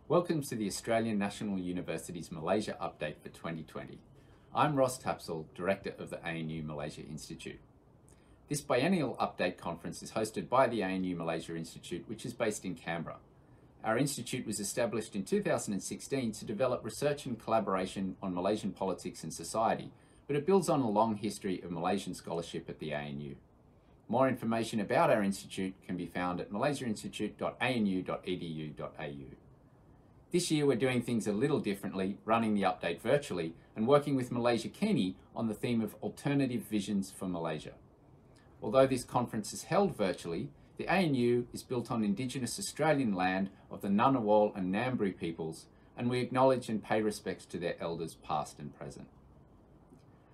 Welcome to the Australian National University's Malaysia Update for 2020. I'm Ross Tapsell, Director of the ANU Malaysia Institute. This biennial update conference is hosted by the ANU Malaysia Institute, which is based in Canberra. Our institute was established in 2016 to develop research and collaboration on Malaysian politics and society, but it builds on a long history of Malaysian scholarship at the ANU. More information about our institute can be found at malaysiainstitute.anu.edu.au. This year we're doing things a little differently, running the update virtually and working with Malaysia Kini on the theme of alternative visions for Malaysia. Although this conference is held virtually, the ANU is built on Indigenous Australian land of the Ngunnawal and Ngambri peoples, and we acknowledge and pay respects to their elders past and present.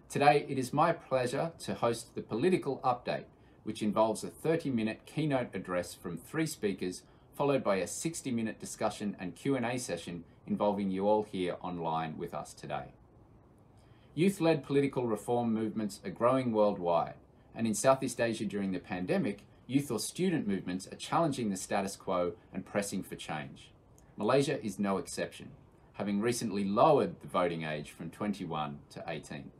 Today it is my pleasure to host the political update, which involves a 30-minute keynote address from 3 speakers, followed by a 60-minute discussion and Q&A session involving you all here online with us today. Youth-led political reform movements are growing worldwide, and in Southeast Asia during the pandemic, youth or student movements are challenging the status quo and pressing for change. Malaysia is no exception, having recently lowered the voting age from 21 to 18.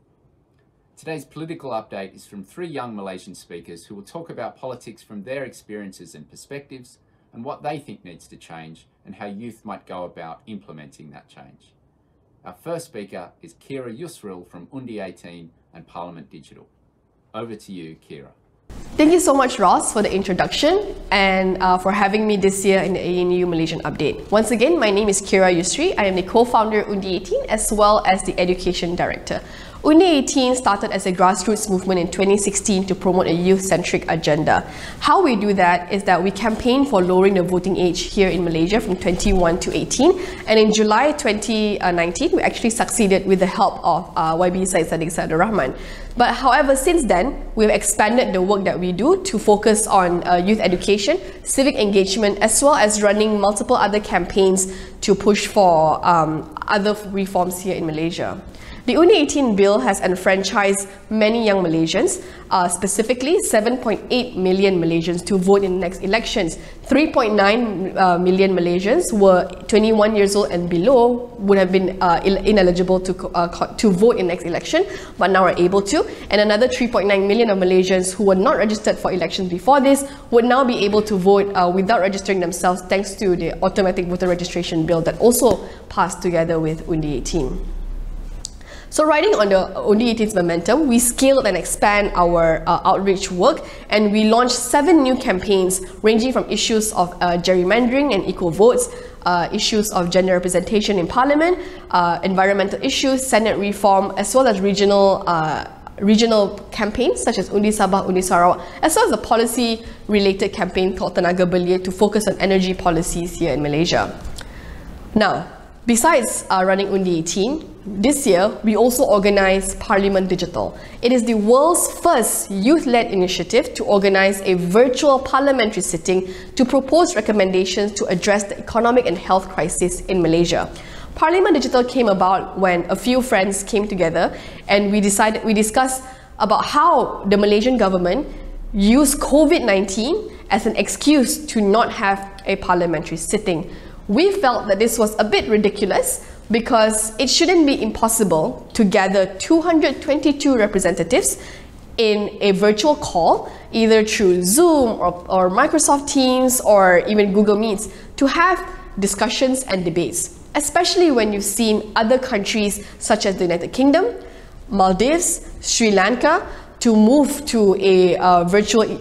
Today's political update is from 3 young Malaysian speakers who will talk about politics from their experiences and perspectives, and what they think needs to change and how youth might go about implementing that change. Our first speaker is Qyira Yusri from Undi 18 and Parlimen Digital. Over to you, Qyira. Thank you so much, Ross, for the introduction and for having me this year in the ANU Malaysian Update. Once again, my name is Qyira Yusri. I am the co-founder of Undi 18 as well as the Education Director. Undi 18 started as a grassroots movement in 2016 to promote a youth-centric agenda. How we do that is that we campaign for lowering the voting age here in Malaysia from 21 to 18, and in July 2019 we actually succeeded with the help of YB Syed Saddiq Sadur Rahman. But however, since then, we've expanded the work that we do to focus on youth education, civic engagement, as well as running multiple other campaigns to push for other reforms here in Malaysia. The Undi 18 bill has enfranchised many young Malaysians, specifically 7.8 million Malaysians to vote in the next elections. 3.9 million Malaysians were 21 years old and below, would have been ineligible to vote in the next election, but now are able to. And another 3.9 million of Malaysians who were not registered for elections before this would now be able to vote without registering themselves, thanks to the automatic voter registration bill that also passed together with Undi 18. So riding on the Undi 18's momentum, we scaled and expand our outreach work, and we launched 7 new campaigns ranging from issues of gerrymandering and equal votes, issues of gender representation in Parliament, environmental issues, Senate reform, as well as regional campaigns such as Undi Sabah, Undi Sarawak, as well as a policy-related campaign called Tenaga Belia to focus on energy policies here in Malaysia. Now, besides running Undi 18, this year we also organize Parlimen Digital. It is the world's first youth-led initiative to organize a virtual parliamentary sitting to propose recommendations to address the economic and health crisis in Malaysia. Parlimen Digital came about when a few friends came together and we discussed about how the Malaysian government used COVID-19 as an excuse to not have a parliamentary sitting. We felt that this was a bit ridiculous because it shouldn't be impossible to gather 222 representatives in a virtual call, either through Zoom or Microsoft Teams or even Google Meets, to have discussions and debates, especially when you've seen other countries such as the United Kingdom, Maldives, Sri Lanka, to move to a virtual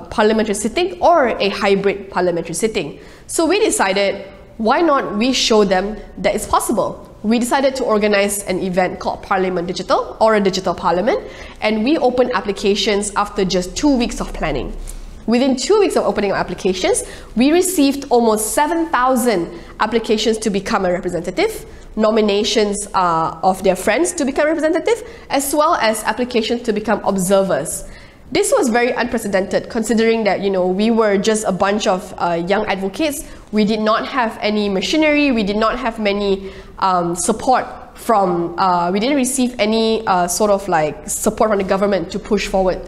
parliamentary sitting or a hybrid parliamentary sitting. So we decided, why not we show them that it's possible? We decided to organize an event called Parlimen Digital, or a digital parliament, and we opened applications after just 2 weeks of planning. Within 2 weeks of opening our applications, we received almost 7,000 applications to become a representative, nominations of their friends to become representative, as well as applications to become observers. This was very unprecedented, considering that, we were just a bunch of young advocates. We did not have any machinery. We did not have many support from. We didn't receive any sort of support from the government to push forward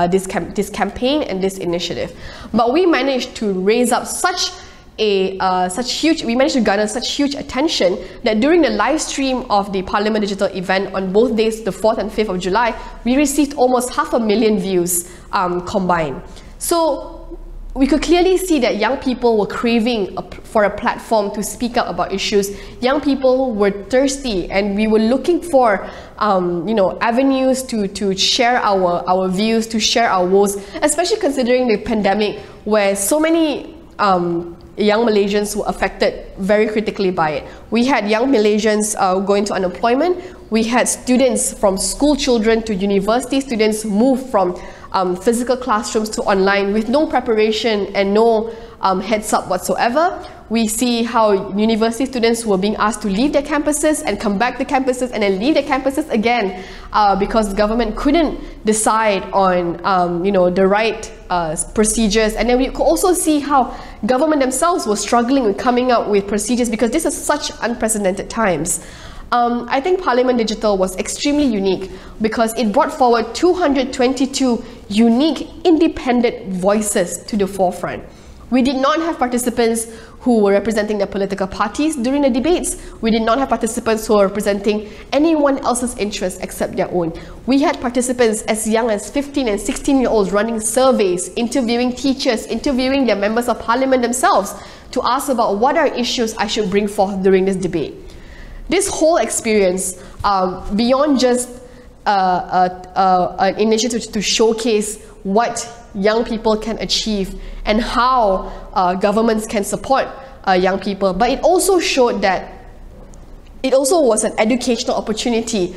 this campaign and this initiative. But we managed to raise up such we managed to garner such huge attention that during the live stream of the Parlimen digital event on both days, the 4th and 5th of July, we received almost 500,000 views combined. So we could clearly see that young people were craving for a platform to speak up about issues. Young people were thirsty, and we were looking for avenues to share our views, to share our woes, especially considering the pandemic, where so many young Malaysians were affected very critically by it. We had young Malaysians going to unemployment. We had students, from school children to university students, move from physical classrooms to online with no preparation and no heads up whatsoever. We see how university students were being asked to leave their campuses and come back to campuses and then leave their campuses again because the government couldn't decide on the right procedures. And then we could also see how government themselves were struggling with coming up with procedures because this is such unprecedented times. I think Parlimen Digital was extremely unique because it brought forward 222 unique independent voices to the forefront. We did not have participants who were representing their political parties during the debates. We did not have participants who were representing anyone else's interests except their own. We had participants as young as 15 and 16-year-olds running surveys, interviewing teachers, interviewing their members of parliament themselves to ask about what are issues I should bring forth during this debate. This whole experience, beyond just an initiative to showcase what young people can achieve and how governments can support young people, but it also showed that it also was an educational opportunity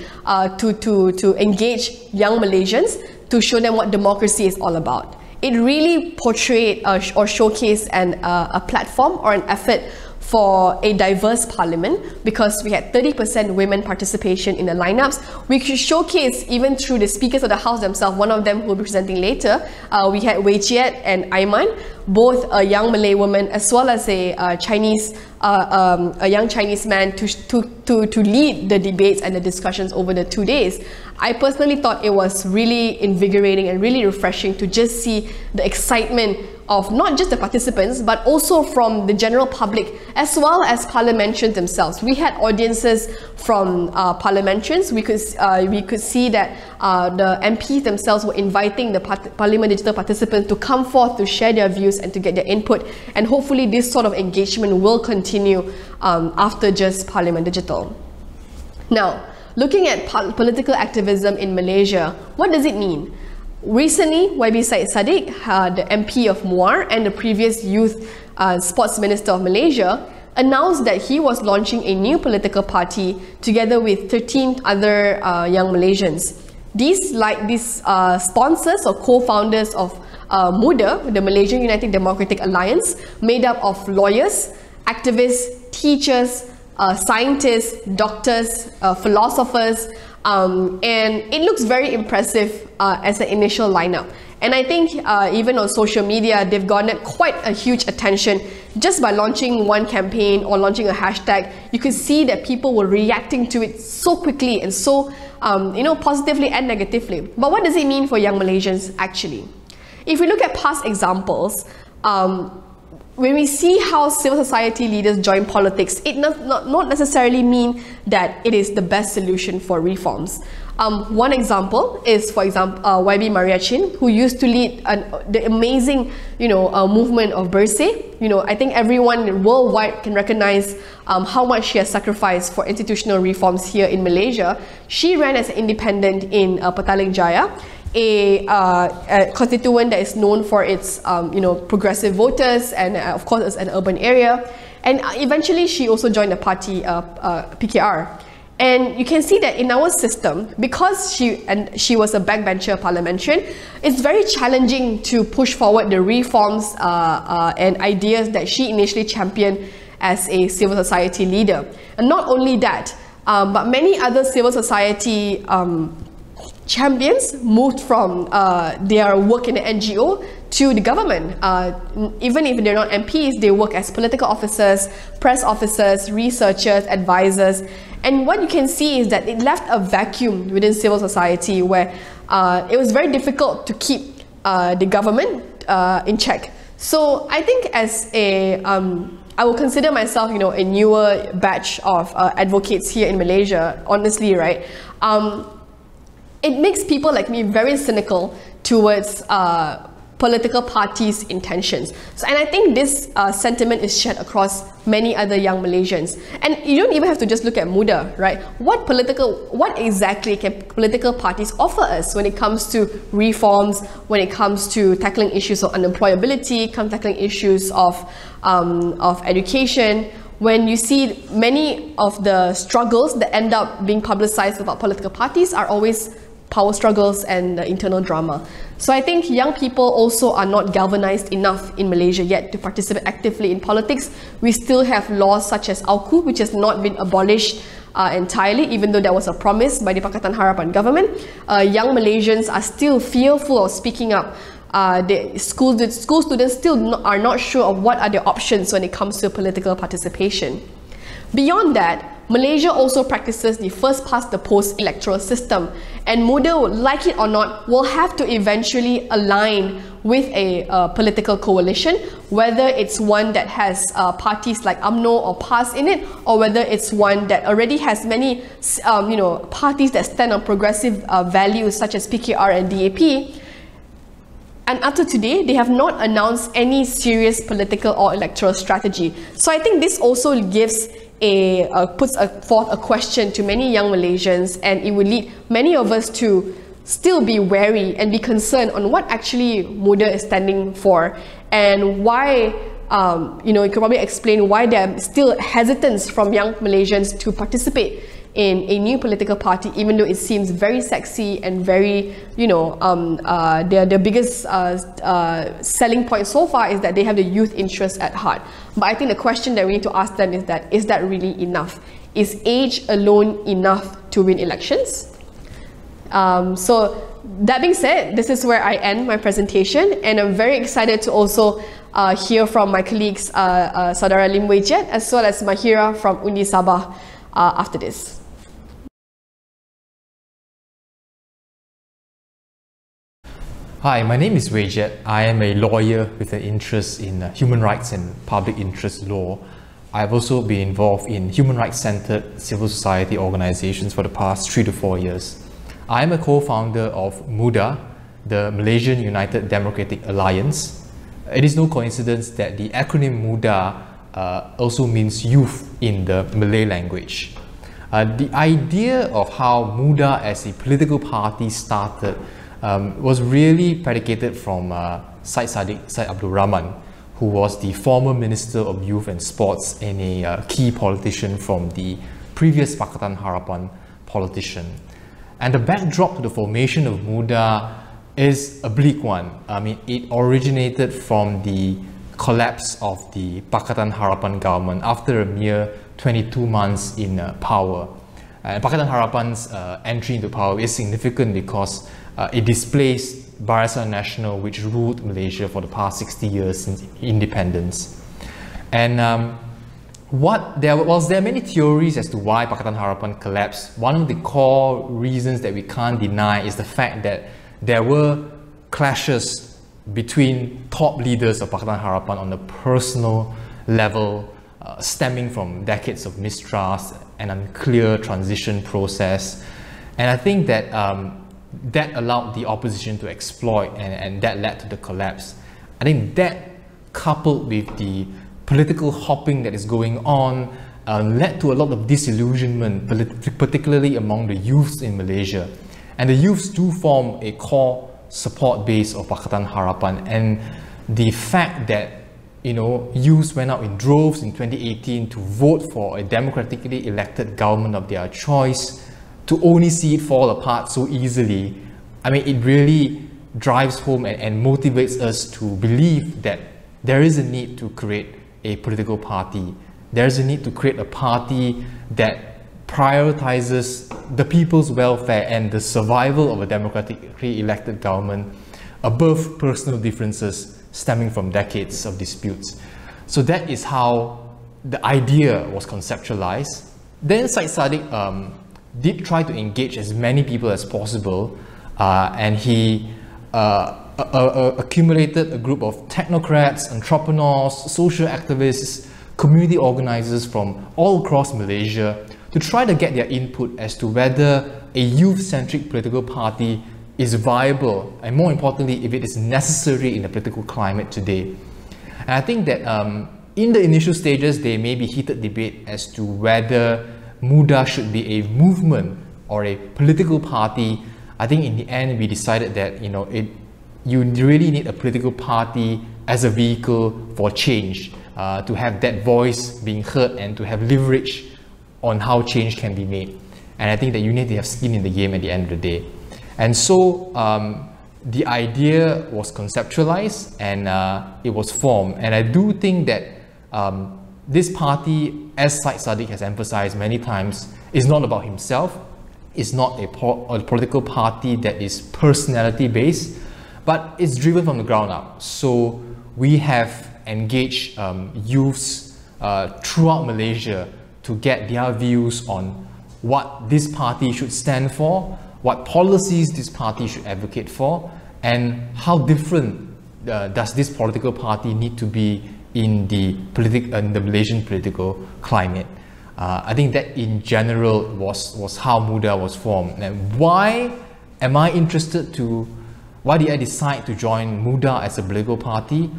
to engage young Malaysians, to show them what democracy is all about. It really portrayed or showcased a platform or an effort for a diverse parliament, because we had 30% women participation in the lineups. We could showcase even through the speakers of the house themselves. One of them who will be presenting later. We had Wei Chiet and Aiman, both a young Malay woman as well as a young Chinese man to lead the debates and the discussions over the 2 days. I personally thought it was really invigorating and really refreshing to just see the excitement of not just the participants, but also from the general public, as well as parliamentarians themselves. We had audiences from parliamentarians. We could see that the MPs themselves were inviting the Parlimen Digital participants to come forth to share their views and to get their input. And hopefully this sort of engagement will continue after just Parlimen Digital. Now, looking at political activism in Malaysia, what does it mean? Recently, YB Syed Saddiq, the MP of Muar and the previous Youth Sports Minister of Malaysia, announced that he was launching a new political party together with 13 other young Malaysians. These sponsors or co-founders of Muda, the Malaysian United Democratic Alliance, made up of lawyers, activists, teachers, scientists, doctors, philosophers, and it looks very impressive as an initial lineup. And I think even on social media, they've garnered quite a huge attention just by launching one campaign or launching a hashtag. You could see that people were reacting to it so quickly and so positively and negatively. But what does it mean for young Malaysians actually? If we look at past examples, when we see how civil society leaders join politics, it does not necessarily mean that it is the best solution for reforms. One example is, for example, YB Maria Chin, who used to lead the amazing, movement of Bersih. I think everyone worldwide can recognize how much she has sacrificed for institutional reforms here in Malaysia. She ran as an independent in Petaling Jaya, a constituent that is known for its progressive voters, and of course it's an urban area. And eventually she also joined the party PKR. And you can see that in our system, because she was a backbencher parliamentarian, it's very challenging to push forward the reforms and ideas that she initially championed as a civil society leader. And not only that, but many other civil society champions moved from their work in the NGO to the government. Even if they're not MPs, they work as political officers, press officers, researchers, advisors. And what you can see is that it left a vacuum within civil society where it was very difficult to keep the government in check. So I think as a, I will consider myself, a newer batch of advocates here in Malaysia, honestly, right? It makes people like me very cynical towards political parties' intentions. And I think this sentiment is shared across many other young Malaysians. And you don't even have to just look at Muda, right? What exactly can political parties offer us when it comes to reforms, when it comes to tackling issues of unemployability, tackling issues of education? When you see many of the struggles that end up being publicized about political parties are always power struggles and internal drama. So I think young people also are not galvanized enough in Malaysia yet to participate actively in politics. We still have laws such as AUKU, which has not been abolished entirely, even though there was a promise by the Pakatan Harapan government. Young Malaysians are still fearful of speaking up. The school students still are not sure of what are their options when it comes to political participation. Beyond that, Malaysia also practices the first past the post electoral system, and Muda, like it or not, will have to eventually align with a political coalition, whether it's one that has parties like UMNO or PAS in it, or whether it's one that already has many parties that stand on progressive values such as PKR and DAP. And up to today, they have not announced any serious political or electoral strategy. So I think this also gives puts forth a question to many young Malaysians, and it would lead many of us to still be wary and be concerned on what actually Muda is standing for, and why, you could probably explain why there are still hesitance from young Malaysians to participate in a new political party, even though it seems very sexy and very, their biggest selling point so far is that they have the youth interest at heart. But I think the question that we need to ask them is that really enough? Is age alone enough to win elections? So that being said, this is where I end my presentation, and I'm very excited to also hear from my colleagues, Saudara Lim Wei Jet, as well as Mahira from Undi Sabah after this. Hi, my name is Wei Jet. I am a lawyer with an interest in human rights and public interest law. I've also been involved in human rights-centered civil society organizations for the past 3 to 4 years. I am a co-founder of Muda, the Malaysian United Democratic Alliance. It is no coincidence that the acronym Muda also means youth in the Malay language. The idea of how Muda as a political party started was really predicated from Syed Abdul Rahman, who was the former Minister of Youth and Sports and a key politician from the previous Pakatan Harapan politician. And the backdrop to the formation of Muda is a bleak one. I mean, it originated from the collapse of the Pakatan Harapan government after a mere 22 months in power. Pakatan Harapan's entry into power is significant because it displaced Barisan Nasional, which ruled Malaysia for the past 60 years since independence. And there are many theories as to why Pakatan Harapan collapsed. One of the core reasons that we can't deny is the fact that there were clashes between top leaders of Pakatan Harapan on a personal level, stemming from decades of mistrust and unclear transition process. And I think that that allowed the opposition to exploit, and that led to the collapse. I think that, coupled with the political hopping that is going on, led to a lot of disillusionment, particularly among the youths in Malaysia. And the youths do form a core support base of Pakatan Harapan, and the fact that youths went out in droves in 2018 to vote for a democratically elected government of their choice, to only see it fall apart so easily, I mean, it really drives home and motivates us to believe that there is a need to create a political party. There is a need to create a party that prioritizes the people's welfare and the survival of a democratically elected government above personal differences stemming from decades of disputes. So that is how the idea was conceptualized. Then Syed Saddiq did try to engage as many people as possible, and he accumulated a group of technocrats, entrepreneurs, social activists, community organizers from all across Malaysia to try to get their input as to whether a youth-centric political party is viable, and more importantly, if it is necessary in the political climate today. And I think that in the initial stages, there may be heated debate as to whether Muda should be a movement or a political party. I think in the end, we decided that you really need a political party as a vehicle for change, to have that voice being heard and to have leverage on how change can be made. And I think that you need to have skin in the game at the end of the day. And so the idea was conceptualized and it was formed. And I do think that this party, as Syed Saddiq has emphasized many times, is not about himself. It's not a political party that is personality based, but it's driven from the ground up. So we have engaged youths throughout Malaysia to get their views on what this party should stand for, what policies this party should advocate for, and how different does this political party need to be in the Malaysian political climate. I think that in general was how Muda was formed. And why am I interested to, why did I decide to join Muda as a political party?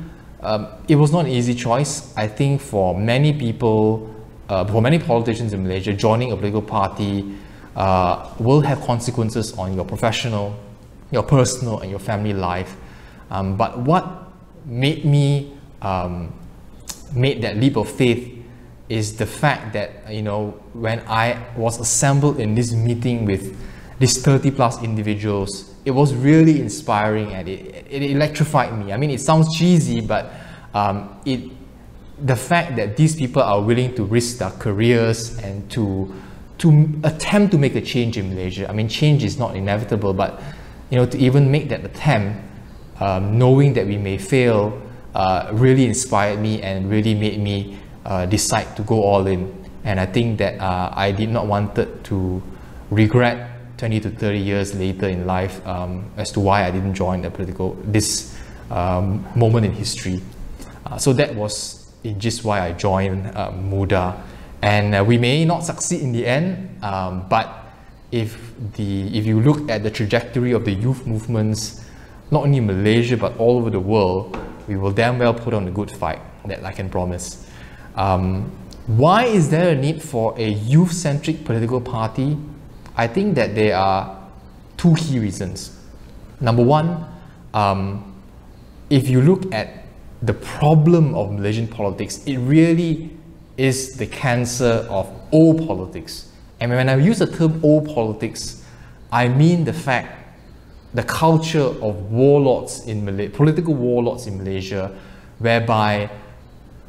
It was not an easy choice. I think for many people, for many politicians in Malaysia, joining a political party will have consequences on your professional, your personal and your family life. But what made me made that leap of faith is the fact that, when I was assembled in this meeting with these 30+ individuals, it was really inspiring and it electrified me. I mean, it sounds cheesy, but the fact that these people are willing to risk their careers and to attempt to make a change in Malaysia. I mean, change is not inevitable, but to even make that attempt, knowing that we may fail, really inspired me and really made me decide to go all in. And I think that I did not want to regret 20 to 30 years later in life as to why I didn't join this moment in history. So that was just why I joined Muda. And we may not succeed in the end, but if you look at the trajectory of the youth movements, not only in Malaysia but all over the world, we will damn well put on a good fight, that I can promise. Why is there a need for a youth-centric political party? I think that there are two key reasons. Number one, if you look at the problem of Malaysian politics, it really is the cancer of old politics. And when I use the term old politics, I mean the culture of warlords in political warlords in Malaysia, whereby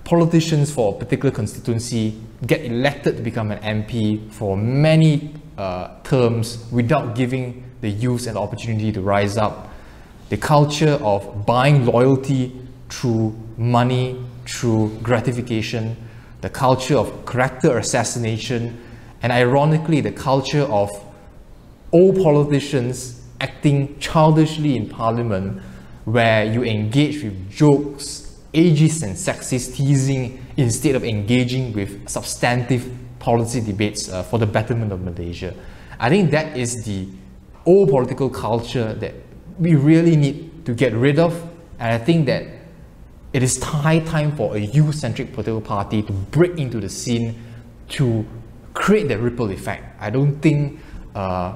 politicians for a particular constituency get elected to become an MP for many terms without giving the youth an opportunity to rise up. The culture of buying loyalty through money, through gratification, the culture of character assassination, and ironically the culture of old politicians acting childishly in Parliament, where you engage with jokes, ageist and sexist teasing instead of engaging with substantive policy debates for the betterment of Malaysia. I think that is the old political culture that we really need to get rid of, and I think that it is high time for a youth-centric political party to break into the scene to create that ripple effect. I don't think,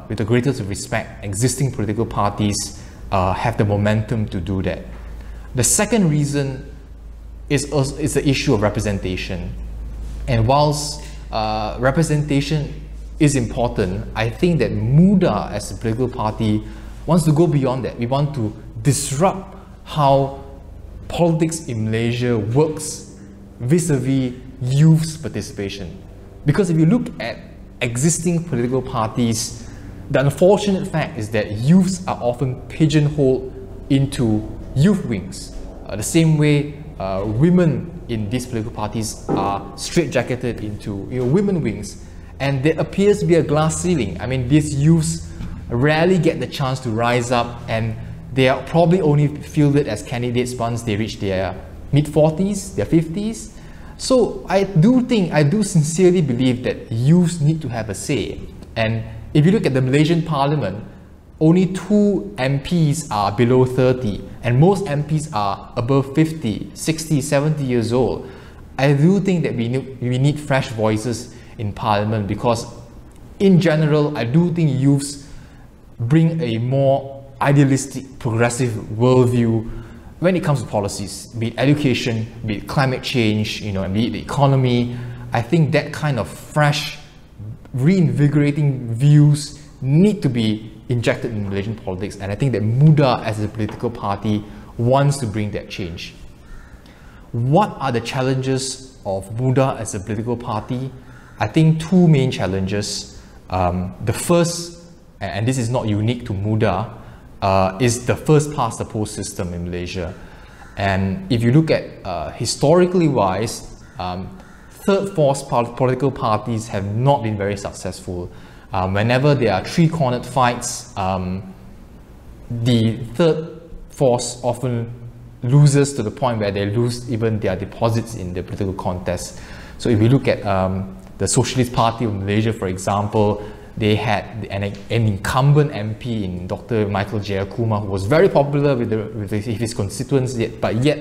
with the greatest of respect, existing political parties have the momentum to do that. The second reason is the issue of representation. And whilst representation is important, I think that Muda as a political party wants to go beyond that. We want to disrupt how politics in Malaysia works vis-a-vis youth's participation. Because if you look at existing political parties, the unfortunate fact is that youths are often pigeonholed into youth wings. The same way women in these political parties are straitjacketed into women wings, and there appears to be a glass ceiling. I mean, these youths rarely get the chance to rise up, and they are probably only fielded as candidates once they reach their mid-40s, their 50s. So I do sincerely believe that youths need to have a say. And if you look at the Malaysian Parliament, only 2 MPs are below 30, and most MPs are above 50, 60, 70 years old. I do think that we need fresh voices in Parliament, because in general, I do think youths bring a more idealistic, progressive worldview when it comes to policies, be it education, be it climate change, and be it the economy. I think that kind of fresh, reinvigorating views need to be injected in Malaysian politics, and I think that Muda as a political party wants to bring that change. What are the challenges of Muda as a political party? I think 2 main challenges. The first, and this is not unique to Muda, is the first past the post system in Malaysia. And if you look at historically wise, third force political parties have not been very successful. Whenever there are 3-cornered fights, the third force often loses to the point where they lose even their deposits in the political contest. So if we look at the Socialist Party of Malaysia, for example, they had an incumbent MP in Dr. Michael Jayakumar, who was very popular with his constituents, but yet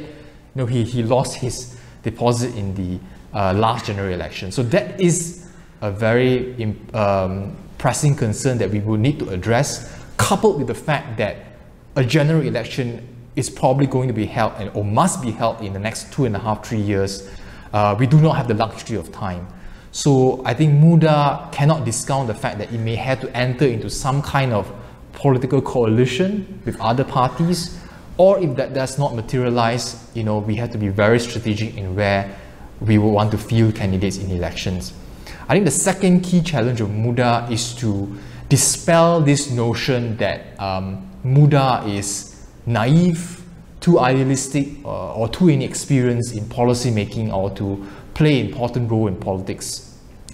he lost his deposit in the last general election. So that is a very pressing concern that we will need to address, coupled with the fact that a general election is probably going to be held or must be held in the next 2.5, 3 years. We do not have the luxury of time. So I think Muda cannot discount the fact that it may have to enter into some kind of political coalition with other parties, or if that does not materialize, we have to be very strategic in where we will want to field candidates in elections. I think the second key challenge of Muda is to dispel this notion that Muda is naive, too idealistic, or too inexperienced in policy making, or to play an important role in politics.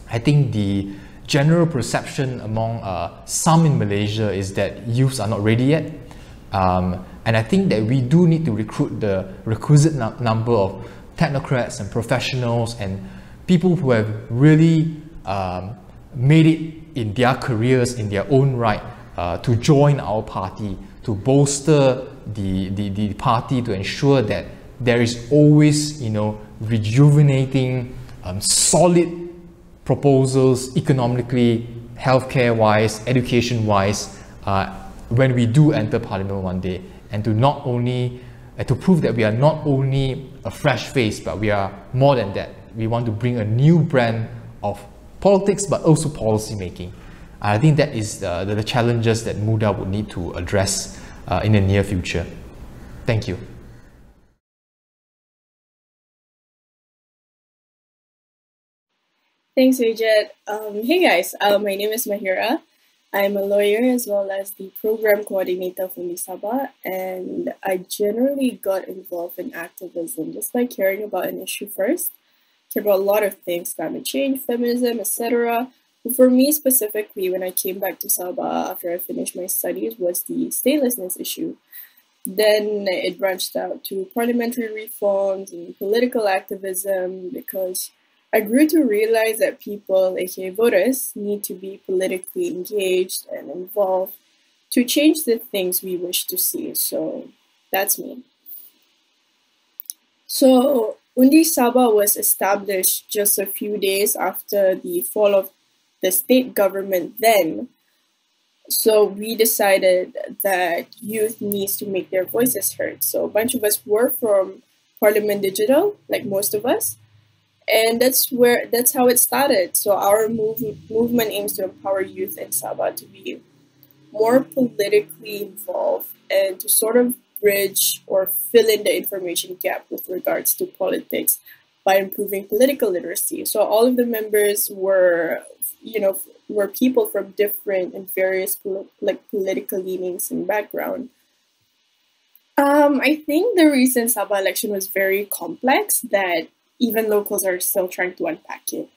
I think the general perception among some in Malaysia is that youths are not ready yet. And I think that we do need to recruit the requisite number of technocrats and professionals and people who have really made it in their careers in their own right to join our party, to bolster the party, to ensure that there is always rejuvenating, solid proposals economically, healthcare-wise, education-wise, when we do enter Parliament one day, and to prove that we are not only a fresh face, but we are more than that. We want to bring a new brand of politics, but also policy making. I think that is the challenges that Muda would need to address in the near future. Thank you. Thanks, Vijay. Hey guys, my name is Mahira. I'm a lawyer as well as the program coordinator for Sabah, and I generally got involved in activism just by caring about an issue first. Care about a lot of things, climate change, feminism, etc. But for me specifically, when I came back to Sabah after I finished my studies, was the statelessness issue. Then it branched out to parliamentary reforms and political activism, because I grew to realize that people, aka voters, need to be politically engaged and involved to change the things we wish to see. So that's me. So Undi Sabah was established just a few days after the fall of the state government then. So we decided that youth needs to make their voices heard. So a bunch of us were from Parlimen Digital, like most of us. And that's how it started. So our movement aims to empower youth in Sabah to be more politically involved and to sort of bridge or fill in the information gap with regards to politics by improving political literacy. So all of the members were people from different and various political leanings and background. I think the recent Sabah election was very complex, that even locals are still trying to unpack it.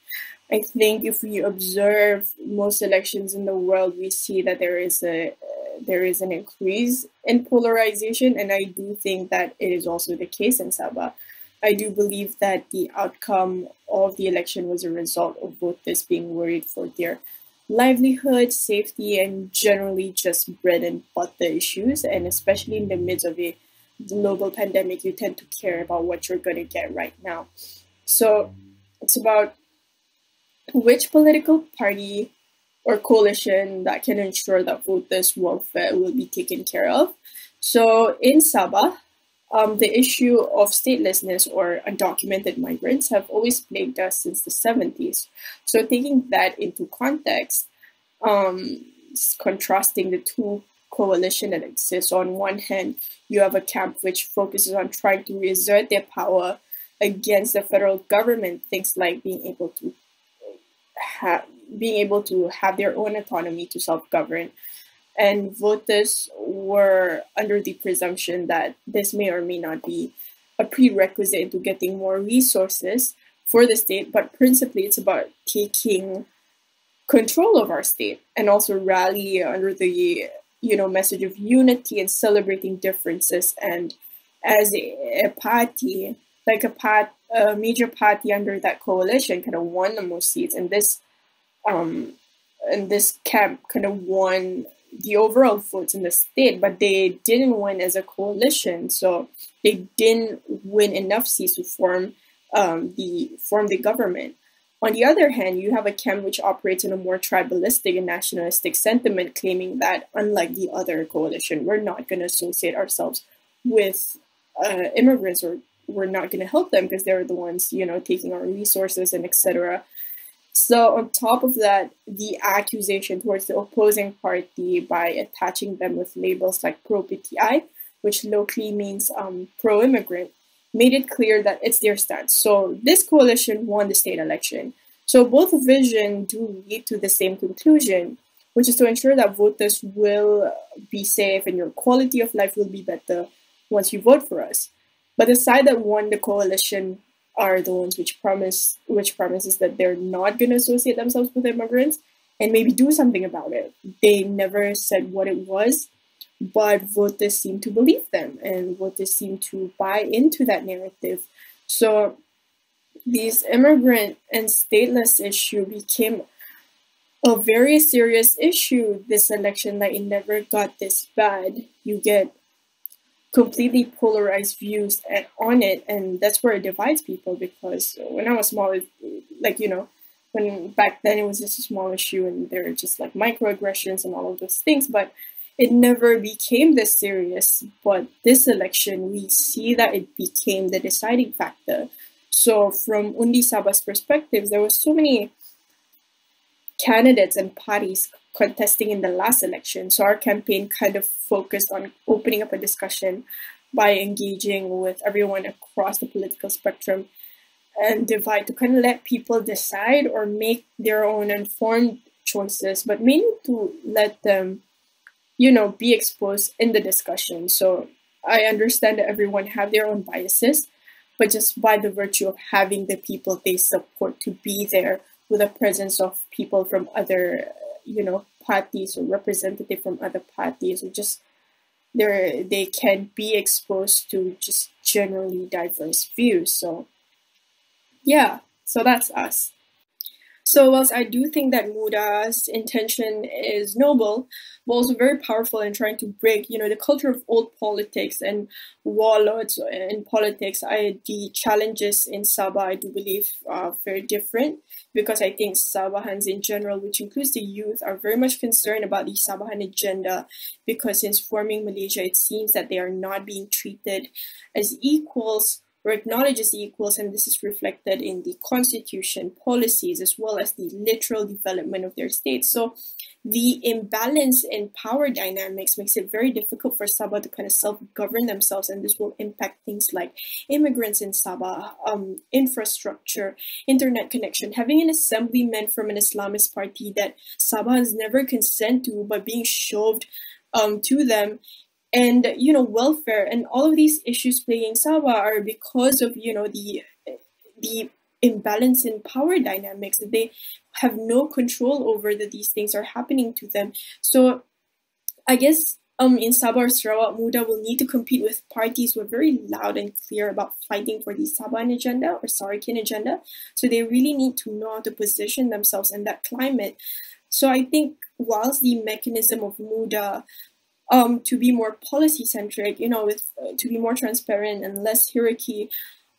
I think if we observe most elections in the world, we see that there is a there is an increase in polarization, and I do think that it is also the case in Sabah. I do believe that the outcome of the election was a result of voters being worried for their livelihood, safety, and generally just bread and butter issues. And especially in the midst of a global pandemic, you tend to care about what you're going to get right now. So it's about which political party or coalition that can ensure that voters' welfare will be taken care of. So in Sabah, the issue of statelessness or undocumented migrants have always plagued us since the 70s. So taking that into context, contrasting the two coalition that exists, on one hand, you have a camp which focuses on trying to reassert their power against the federal government, things like being able to have their own autonomy to self-govern. And voters were under the presumption that this may or may not be a prerequisite into getting more resources for the state, but principally it's about taking control of our state and also rally under the message of unity and celebrating differences. And as a party, like a major party under that coalition, kind of won the most seats, and this camp kind of won the overall votes in the state, but they didn't win as a coalition, so they didn't win enough seats to form the government. On the other hand, you have a camp which operates in a more tribalistic and nationalistic sentiment, claiming that unlike the other coalition, we're not going to associate ourselves with immigrants, or we're not going to help them because they're the ones, taking our resources and etc. So on top of that, the accusation towards the opposing party by attaching them with labels like pro-PTI, which locally means pro-immigrant, made it clear that it's their stance. So this coalition won the state election. So both visions do lead to the same conclusion, which is to ensure that voters will be safe and your quality of life will be better once you vote for us. But the side that won the coalition are the ones which promises that they're not going to associate themselves with immigrants and maybe do something about it. They never said what it was, but voters seem to believe them, and voters seem to buy into that narrative. So this immigrant and stateless issue became a very serious issue this election. Like, it never got this bad. You get completely polarized views on it, and that's where it divides people. Because when I was small, when back then it was just a small issue and there were just like microaggressions and all of those things, but it never became this serious. But this election, we see that it became the deciding factor. So from Undi Sabah's perspective, there were so many candidates and parties contesting in the last election. So our campaign kind of focused on opening up a discussion by engaging with everyone across the political spectrum and divide to kind of let people decide or make their own informed choices, but mainly to let them, be exposed in the discussion. So I understand that everyone have their own biases, but just by the virtue of having the people they support to be there with a presence of people from other, parties or representative from other parties, or just they can be exposed to just generally diverse views. So yeah, so that's us. So whilst I do think that Muda's intention is noble, but also very powerful in trying to break, the culture of old politics and warlords in politics, the challenges in Sabah, I do believe, are very different, because I think Sabahans in general, which includes the youth, are very much concerned about the Sabahan agenda, because since forming Malaysia, it seems that they are not being treated as equals or acknowledged as equals, and this is reflected in the constitution, policies, as well as the literal development of their state. So the imbalance in power dynamics makes it very difficult for Sabah to kind of self-govern themselves, and this will impact things like immigrants in Sabah, infrastructure, internet connection, having an assemblyman from an Islamist party that Sabahans never consent to, but being shoved to them, and welfare, and all of these issues plaguing Sabah are because of the imbalance in power dynamics, that they have no control over, that these things are happening to them. So I guess in Sabah or Sarawak, Muda will need to compete with parties who are very loud and clear about fighting for the Sabahan agenda or Sarakian agenda. So they really need to know how to position themselves in that climate. So I think whilst the mechanism of Muda to be more policy-centric, to be more transparent and less hierarchy,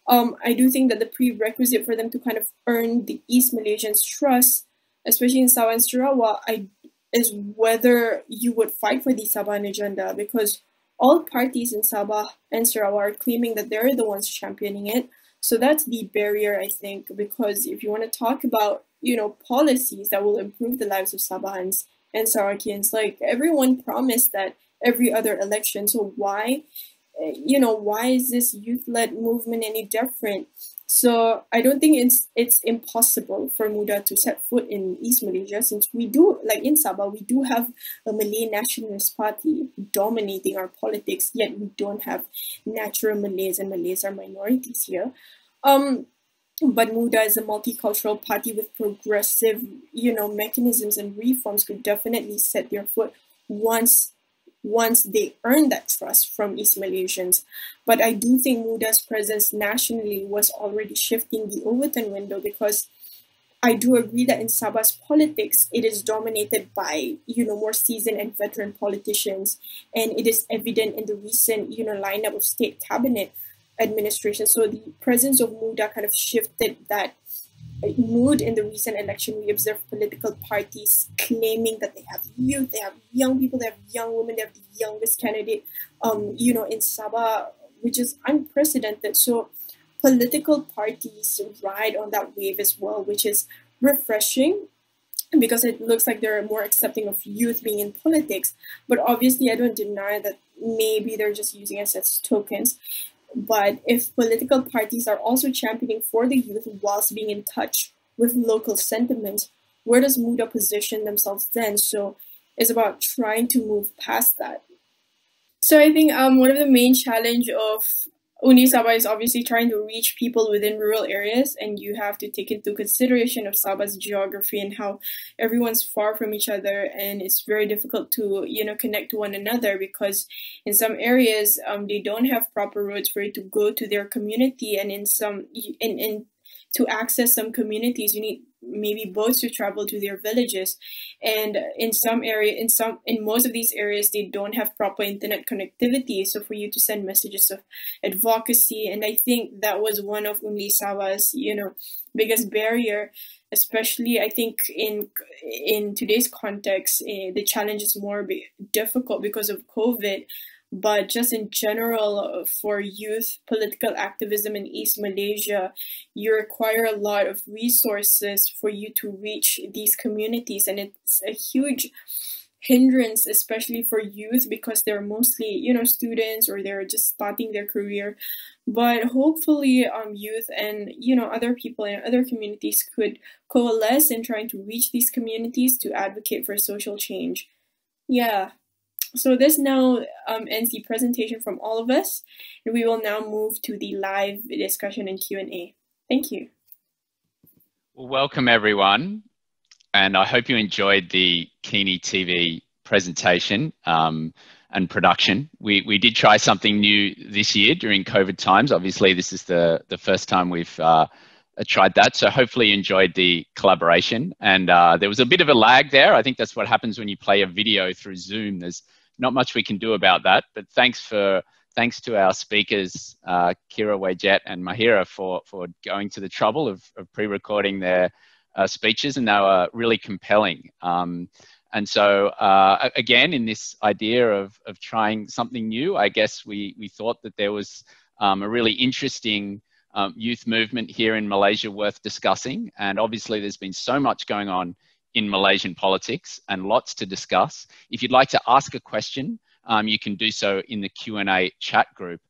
I do think that the prerequisite for them to kind of earn the East Malaysians' trust, especially in Sabah and Sarawak, is whether you would fight for the Sabahan agenda, because all parties in Sabah and Sarawak are claiming that they're the ones championing it. So that's the barrier, I think, because if you want to talk about, policies that will improve the lives of Sabahans and Sarakians, like everyone promised that every other election. So why is this youth-led movement any different? So I don't think it's impossible for Muda to set foot in East Malaysia, since we do, like in Sabah, we do have a Malay nationalist party dominating our politics, yet we don't have natural Malays, and Malays are minorities here. But Muda is a multicultural party with progressive, mechanisms and reforms could definitely set their foot once they earn that trust from East Malaysians. But I do think Muda's presence nationally was already shifting the Overton window, because I do agree that in Sabah's politics, it is dominated by, more seasoned and veteran politicians. And it is evident in the recent, lineup of state cabinet administration. So the presence of Muda kind of shifted that mood in the recent election. We observed political parties claiming that they have youth, they have young people, they have young women, they have the youngest candidate, in Sabah, which is unprecedented. So political parties ride on that wave as well, which is refreshing, because it looks like they're more accepting of youth being in politics. But obviously, I don't deny that maybe they're just using us as tokens. But if political parties are also championing for the youth whilst being in touch with local sentiments, where does Muda position themselves then? So it's about trying to move past that. So I think one of the main challenge of Undi Sabah is obviously trying to reach people within rural areas, and you have to take into consideration of Sabah's geography and how everyone's far from each other, and it's very difficult to connect to one another, because in some areas they don't have proper roads for you to go to their community, and to access some communities you need maybe boats to travel to their villages. And in most of these areas, they don't have proper internet connectivity. So for you to send messages of advocacy, and I think that was one of Undi Sabah's, biggest barrier, especially I think in today's context, the challenge is more difficult because of COVID. But just in general, for youth political activism in East Malaysia, you require a lot of resources for you to reach these communities. And it's a huge hindrance, especially for youth, because they're mostly, students, or they're just starting their career. But hopefully youth and, other people in other communities could coalesce in trying to reach these communities to advocate for social change. Yeah. So this now ends the presentation from all of us, and we will now move to the live discussion and Q&A. Thank you. Well, welcome everyone, and I hope you enjoyed the KiniTV presentation and production. We did try something new this year during COVID times. Obviously, this is the first time we've tried that, so hopefully you enjoyed the collaboration. And there was a bit of a lag there. I think that's what happens when you play a video through Zoom. There's not much we can do about that, but thanks to our speakers, Qyira, Wayjet and Mahira, for going to the trouble of pre-recording their speeches, and they were really compelling. And so again, in this idea of trying something new, I guess we thought that there was a really interesting youth movement here in Malaysia worth discussing. And obviously there's been so much going on in Malaysian politics and lots to discuss. If you'd like to ask a question, you can do so in the Q&A chat group.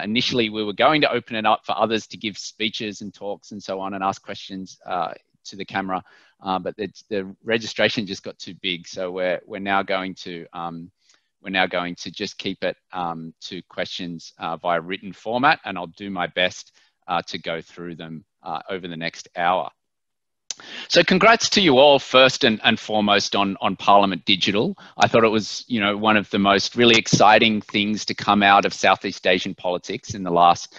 Initially, we were going to open it up for others to give speeches and talks and so on and ask questions to the camera, but the registration just got too big. So we're now going to just keep it to questions via written format, and I'll do my best to go through them over the next hour. So congrats to you all first and foremost on Parliament Digital. I thought it was, you know, one of the most really exciting things to come out of Southeast Asian politics in the last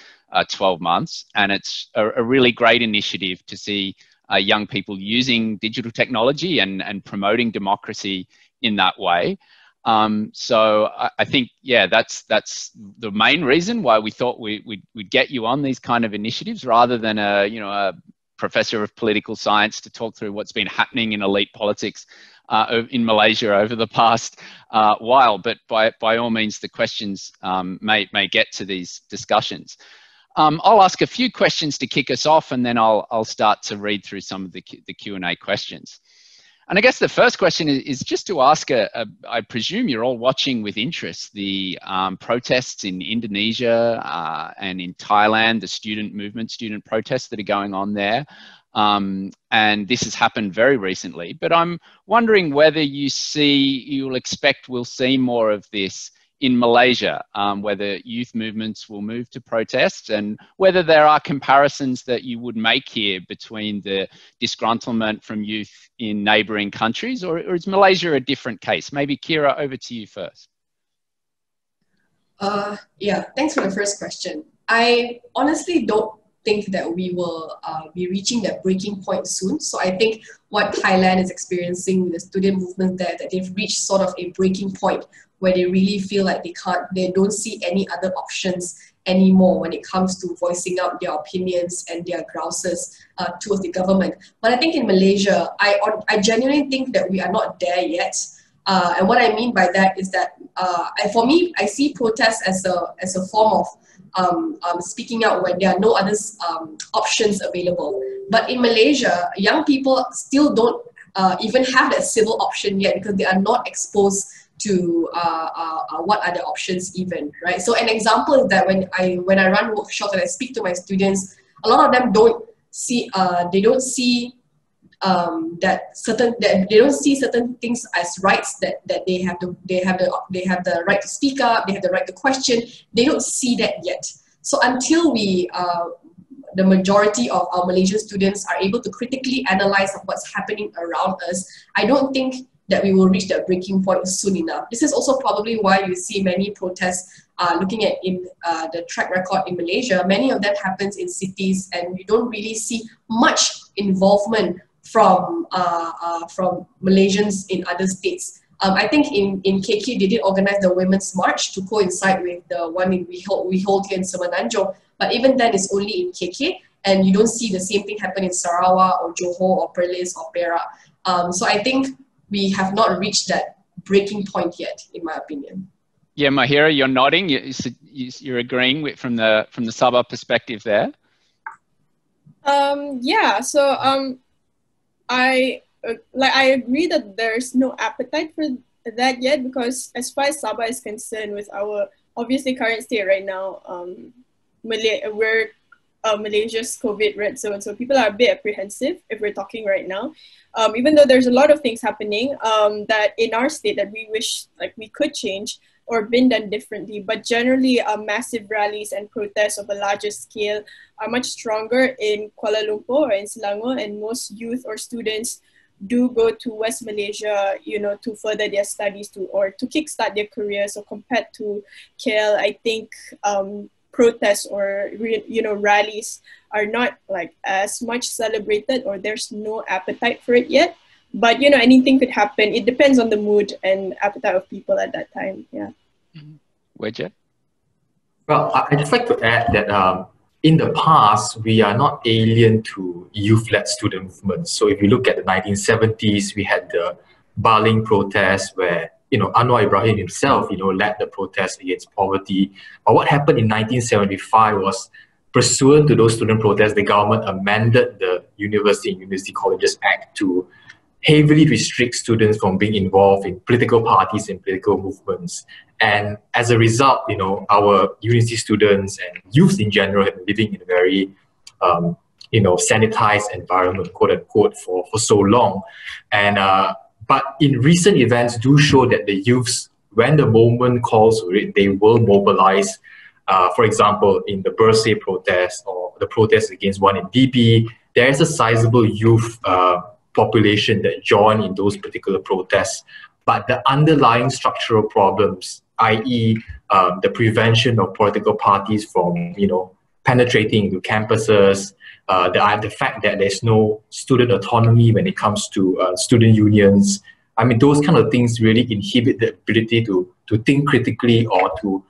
12 months. And it's a really great initiative to see young people using digital technology and promoting democracy in that way. So I think, yeah, that's the main reason why we thought we'd get you on these kind of initiatives rather than a professor of political science to talk through what's been happening in elite politics in Malaysia over the past while. But by all means, the questions may get to these discussions. I'll ask a few questions to kick us off, and then I'll start to read through some of the Q&A questions. And I guess the first question is just to ask, I presume you're all watching with interest the protests in Indonesia and in Thailand, the student movement, student protests that are going on there. And this has happened very recently, but I'm wondering whether you'll expect we'll see more of this in Malaysia, whether youth movements will move to protests, and whether there are comparisons that you would make here between the disgruntlement from youth in neighbouring countries, or is Malaysia a different case? Maybe Qyira, over to you first. Yeah, thanks for the first question. I honestly don't think that we will be reaching that breaking point soon. So I think what Thailand is experiencing with the student movement there, that they've reached sort of a breaking point where they really feel like they don't see any other options anymore when it comes to voicing out their opinions and their grouses towards the government. But I think in Malaysia, I genuinely think that we are not there yet. And what I mean by that is that, for me, I see protests as a form of speaking out when there are no other options available. But in Malaysia, young people still don't even have that civil option yet because they are not exposed to what are the options even, right? So an example is that when I run workshops and I speak to my students, a lot of them don't see certain things as rights that they have the right to speak up, they have the right to question. They don't see that yet. So until the majority of our Malaysian students are able to critically analyze what's happening around us, I don't think that we will reach that breaking point soon enough. This is also probably why you see many protests looking at the track record in Malaysia. Many of that happens in cities, and you don't really see much involvement from Malaysians in other states. I think in KK they did organize the Women's March to coincide with the one we hold here in Semenanjung, but even then it's only in KK, and you don't see the same thing happen in Sarawak or Johor or Perlis or Perak. So I think we have not reached that breaking point yet, in my opinion. Yeah, Mahira, you're nodding. You're agreeing with, from the Sabah perspective there. Yeah. So I agree that there's no appetite for that yet, because as far as Sabah is concerned, with our obviously current state right now, we're Malaysia's COVID red zone, so people are a bit apprehensive if we're talking right now. Even though there's a lot of things happening that in our state that we wish like we could change or been done differently, but generally massive rallies and protests of a larger scale are much stronger in Kuala Lumpur or in Selangor, and most youth or students do go to West Malaysia, you know, to further their studies or to kickstart their careers. So compared to KL, I think protests or rallies are not like as much celebrated, or there's no appetite for it yet. But you know, anything could happen. It depends on the mood and appetite of people at that time. Yeah. Wajid? Well, I'd just like to add that in the past, we are not alien to youth-led student movements. So if you look at the 1970s, we had the Baling protest where, you know, Anwar Ibrahim himself, you know, led the protest against poverty. But what happened in 1975 was, pursuant to those student protests, the government amended the University and University Colleges Act to heavily restrict students from being involved in political parties and political movements. And as a result, you know, our university students and youth in general have been living in a very, you know, sanitized environment, quote unquote, for so long. And but in recent events do show that the youths, when the moment calls for it, they will mobilize. For example, in the Bersih protest or the protest against one in DB, there is a sizable youth population that join in those particular protests, but the underlying structural problems, i.e., the prevention of political parties from, penetrating into campuses, the fact that there's no student autonomy when it comes to student unions. I mean, those kind of things really inhibit the ability to think critically or to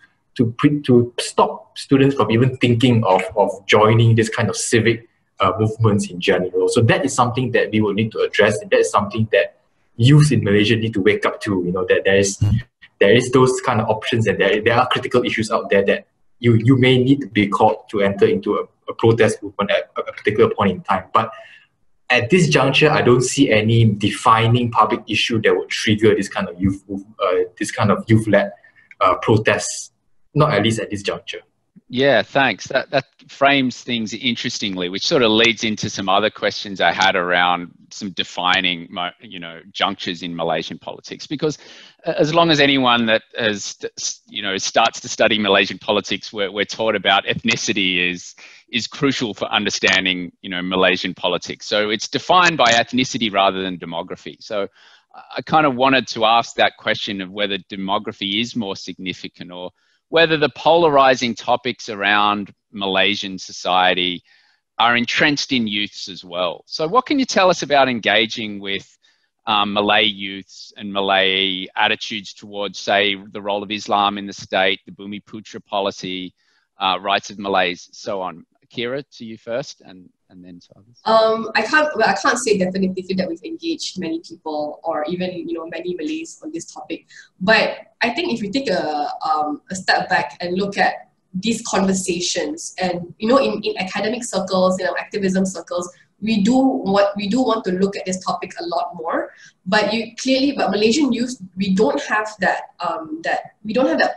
stop students from even thinking of joining this kind of civic movements in general. So that is something that we will need to address, and that is something that youth in Malaysia need to wake up to. That there is those kind of options, and there are critical issues out there that you may need to be called to enter into a protest movement at a particular point in time. But at this juncture, I don't see any defining public issue that would trigger this kind of youth-led protests. Not at least at this juncture. Yeah, thanks. That frames things interestingly, which sort of leads into some other questions I had around some defining, junctures in Malaysian politics. Because as long as anyone that has, starts to study Malaysian politics, we're taught about ethnicity is crucial for understanding, Malaysian politics. So it's defined by ethnicity rather than demography. So I kind of wanted to ask that question of whether demography is more significant, or whether the polarizing topics around Malaysian society are entrenched in youths as well. So what can you tell us about engaging with Malay youths and Malay attitudes towards, say, the role of Islam in the state, the Bumiputra policy, rights of Malays, so on? Qyira, to you first, and then to others. I can't say definitively that we've engaged many people or even many Malays on this topic. But I think if we take a step back and look at these conversations, and in academic circles, activism circles, we do want to look at this topic a lot more. But Malaysian youth, we don't have that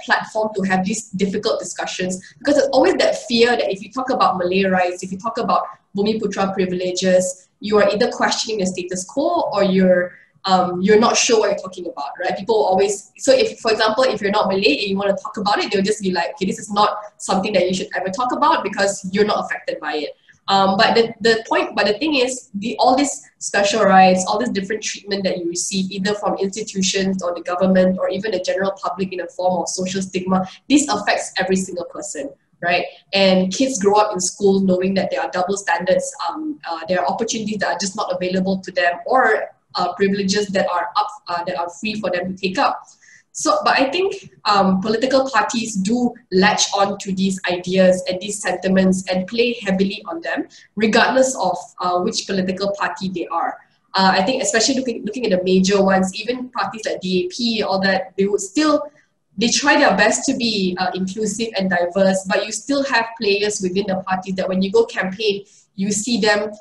platform to have these difficult discussions, because there's always that fear that if you talk about Malay rights, if you talk about Bumiputra privileges, you are either questioning the status quo or you're not sure what you're talking about, right? People always, so if, for example, if you're not Malay and you want to talk about it, they'll just be like, okay, this is not something that you should ever talk about because you're not affected by it. But the thing is, all these special rights, all this different treatment that you receive, either from institutions or the government or even the general public in a form of social stigma, this affects every single person, right? And kids grow up in school knowing that there are double standards, there are opportunities that are just not available to them, or privileges that are free for them to take up. So, but I think political parties do latch on to these ideas and these sentiments and play heavily on them, regardless of which political party they are. I think especially looking at the major ones, even parties like DAP, all that, they try their best to be inclusive and diverse, but you still have players within the parties that when you go campaign, you see them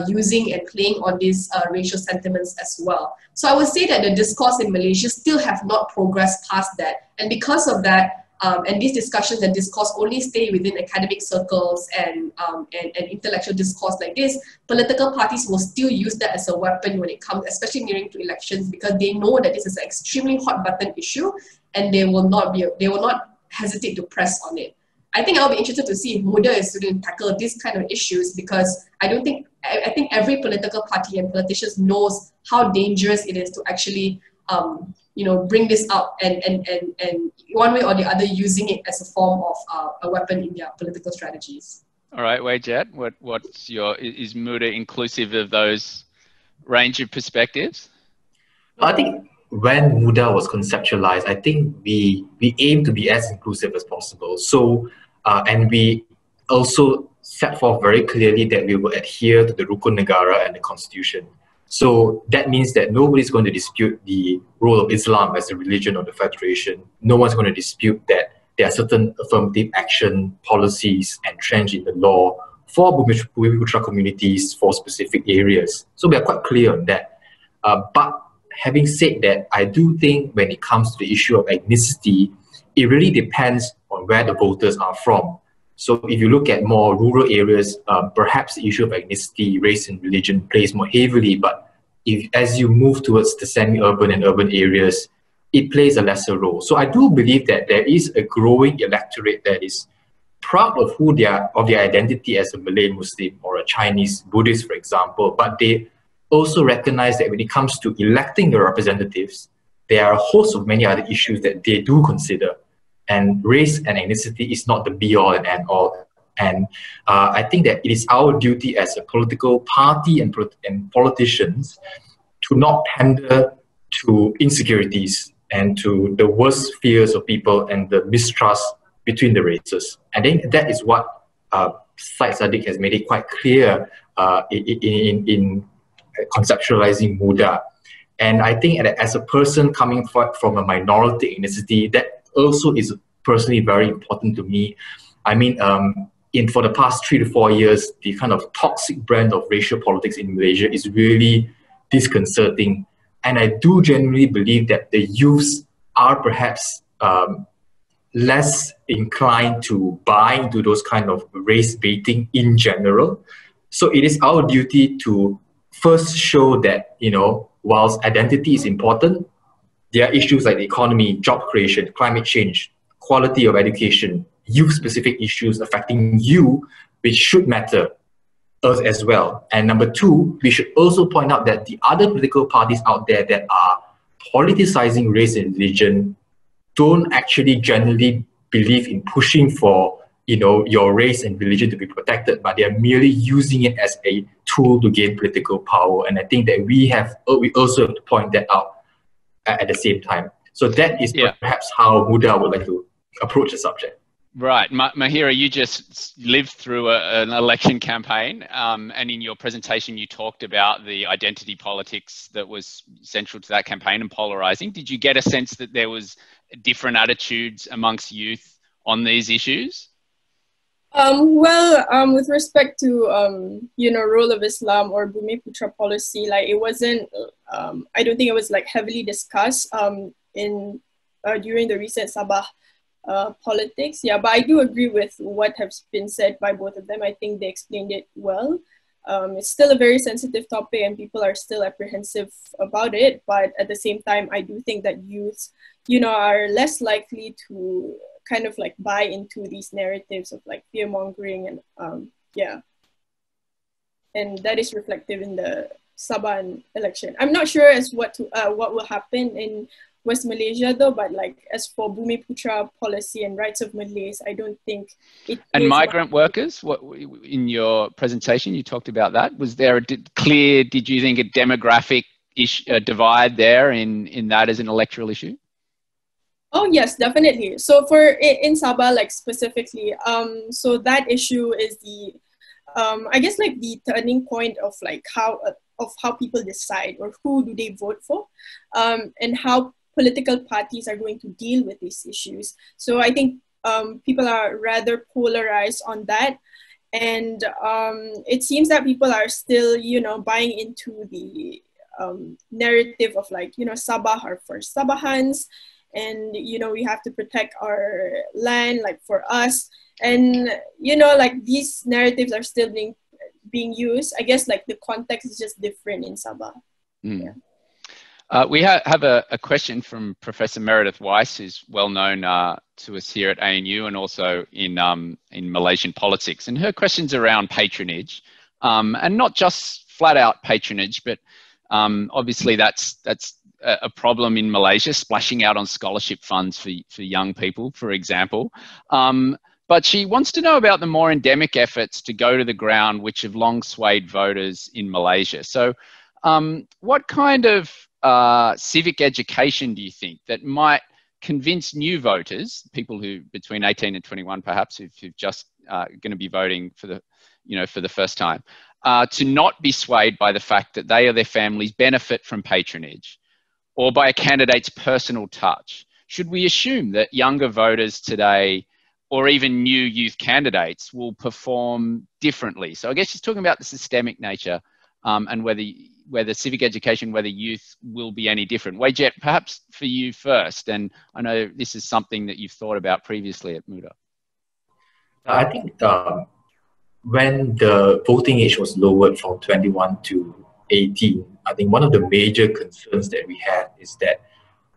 using and playing on these racial sentiments as well. So I would say that the discourse in Malaysia still have not progressed past that. And because of that, and these discussions and discourse only stay within academic circles and intellectual discourse like this, political parties will still use that as a weapon when it comes, especially nearing to elections, because they know that this is an extremely hot button issue and they will not hesitate to press on it. I think I'll be interested to see if Muda is going to tackle these kind of issues, because I think every political party and politicians knows how dangerous it is to actually bring this up and one way or the other using it as a form of a weapon in their political strategies. All right, Wayjet, is Muda inclusive of those range of perspectives? I think when Muda was conceptualized, I think we aim to be as inclusive as possible. So, and we also set forth very clearly that we will adhere to the Rukun Negara and the Constitution. So that means that nobody's going to dispute the role of Islam as a religion of the Federation. No one's going to dispute that there are certain affirmative action policies entrenched in the law for Bumiputra communities for specific areas. So we are quite clear on that. But having said that, I do think when it comes to the issue of ethnicity, it really depends on where the voters are from. So if you look at more rural areas, perhaps the issue of ethnicity, race and religion plays more heavily, but as you move towards the semi-urban and urban areas, it plays a lesser role. So I do believe that there is a growing electorate that is proud of their identity as a Malay Muslim or a Chinese Buddhist, for example, but they also recognize that when it comes to electing their representatives, there are a host of many other issues that they do consider. And race and ethnicity is not the be-all and end-all. And I think that it is our duty as a political party and politicians to not pander to insecurities and to the worst fears of people and the mistrust between the races. I think that is what Syed Saddiq has made it quite clear in conceptualizing Muda. And I think as a person coming from a minority ethnicity, that also is personally very important to me. I mean, for the past 3 to 4 years, the kind of toxic brand of racial politics in Malaysia is really disconcerting. And I do genuinely believe that the youths are perhaps less inclined to buy into those kind of race baiting in general. So it is our duty to first show that, whilst identity is important, there are issues like the economy, job creation, climate change, quality of education, youth-specific issues affecting you, which should matter us as well. And number two, we should also point out that the other political parties out there that are politicizing race and religion don't actually generally believe in pushing for your race and religion to be protected, but they are merely using it as a tool to gain political power. And I think that we also have to point that out at the same time. So that is perhaps how Muda would like to approach the subject. Right. Mahira, you just lived through an election campaign, and in your presentation you talked about the identity politics that was central to that campaign and polarizing. Did you get a sense that there was different attitudes amongst youth on these issues? With respect to role of Islam or Bumi Putra policy, like it wasn't. I don't think it was like heavily discussed during the recent Sabah politics. Yeah, but I do agree with what has been said by both of them. I think they explained it well. It's still a very sensitive topic, and people are still apprehensive about it. But at the same time, I do think that youths, are less likely to kind of like buy into these narratives of like fear mongering and and that is reflective in the Sabah election. I'm not sure as what will happen in West Malaysia though, but like as for Bumi Putra policy and rights of Malays, I don't think it. And migrant workers, what in your presentation you talked about that? Was there a did you think a demographic divide there in that as an electoral issue? Oh yes, definitely. So in Sabah, like specifically, so that issue is the, I guess like the turning point of like how people decide or who do they vote for, and how political parties are going to deal with these issues. So I think people are rather polarized on that, and it seems that people are still buying into the narrative of like Sabah are for Sabahans. And we have to protect our land, like for us, and like these narratives are still being used. I guess like the context is just different in Sabah. Yeah. We have a question from Professor Meredith Weiss, who's well known to us here at ANU and also in Malaysian politics, and her question's around patronage, and not just flat out patronage, but obviously that's a problem in Malaysia, splashing out on scholarship funds for young people, for example. But she wants to know about the more endemic efforts to go to the ground, which have long swayed voters in Malaysia. So what kind of civic education do you think that might convince new voters, people who between 18 and 21 perhaps, who've just going to be voting for the first time, to not be swayed by the fact that they or their families benefit from patronage, or by a candidate's personal touch? Should we assume that younger voters today, or even new youth candidates, will perform differently? So I guess she's talking about the systemic nature, and whether civic education, whether youth will be any different. Wayjet, perhaps for you first, and I know this is something that you've thought about previously at Muda. I think when the voting age was lowered from 21 to 18, I think one of the major concerns that we had is that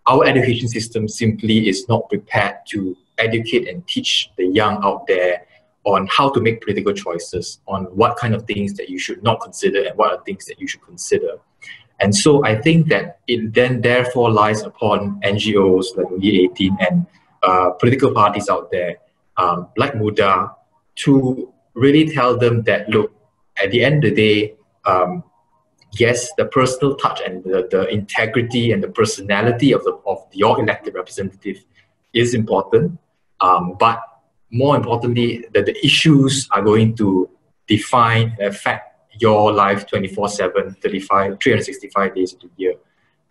our education system simply is not prepared to educate and teach the young out there on how to make political choices, on what kind of things that you should not consider and what are things that you should consider. And so I think that it then therefore lies upon NGOs like Youth-Centric and political parties out there, like Muda, to really tell them that, look, at the end of the day, yes, the personal touch and the integrity and the personality of your elected representative is important, but more importantly, that the issues are going to define and affect your life 24/7, 365 days of the year.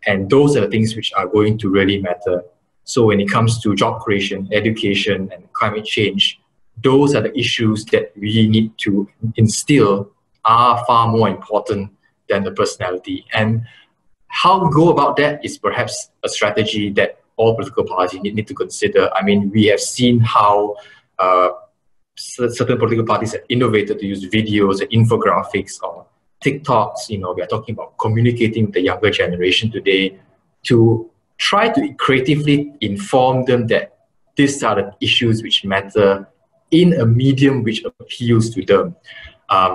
And those are the things which are going to really matter. So when it comes to job creation, education, and climate change, those are the issues that we need to instill are far more important than the personality. And how we go about that is perhaps a strategy that all political parties need to consider. I mean, we have seen how certain political parties have innovated to use videos and infographics or TikToks. You know, we are talking about communicating with the younger generation today to try to creatively inform them that these are the issues which matter in a medium which appeals to them.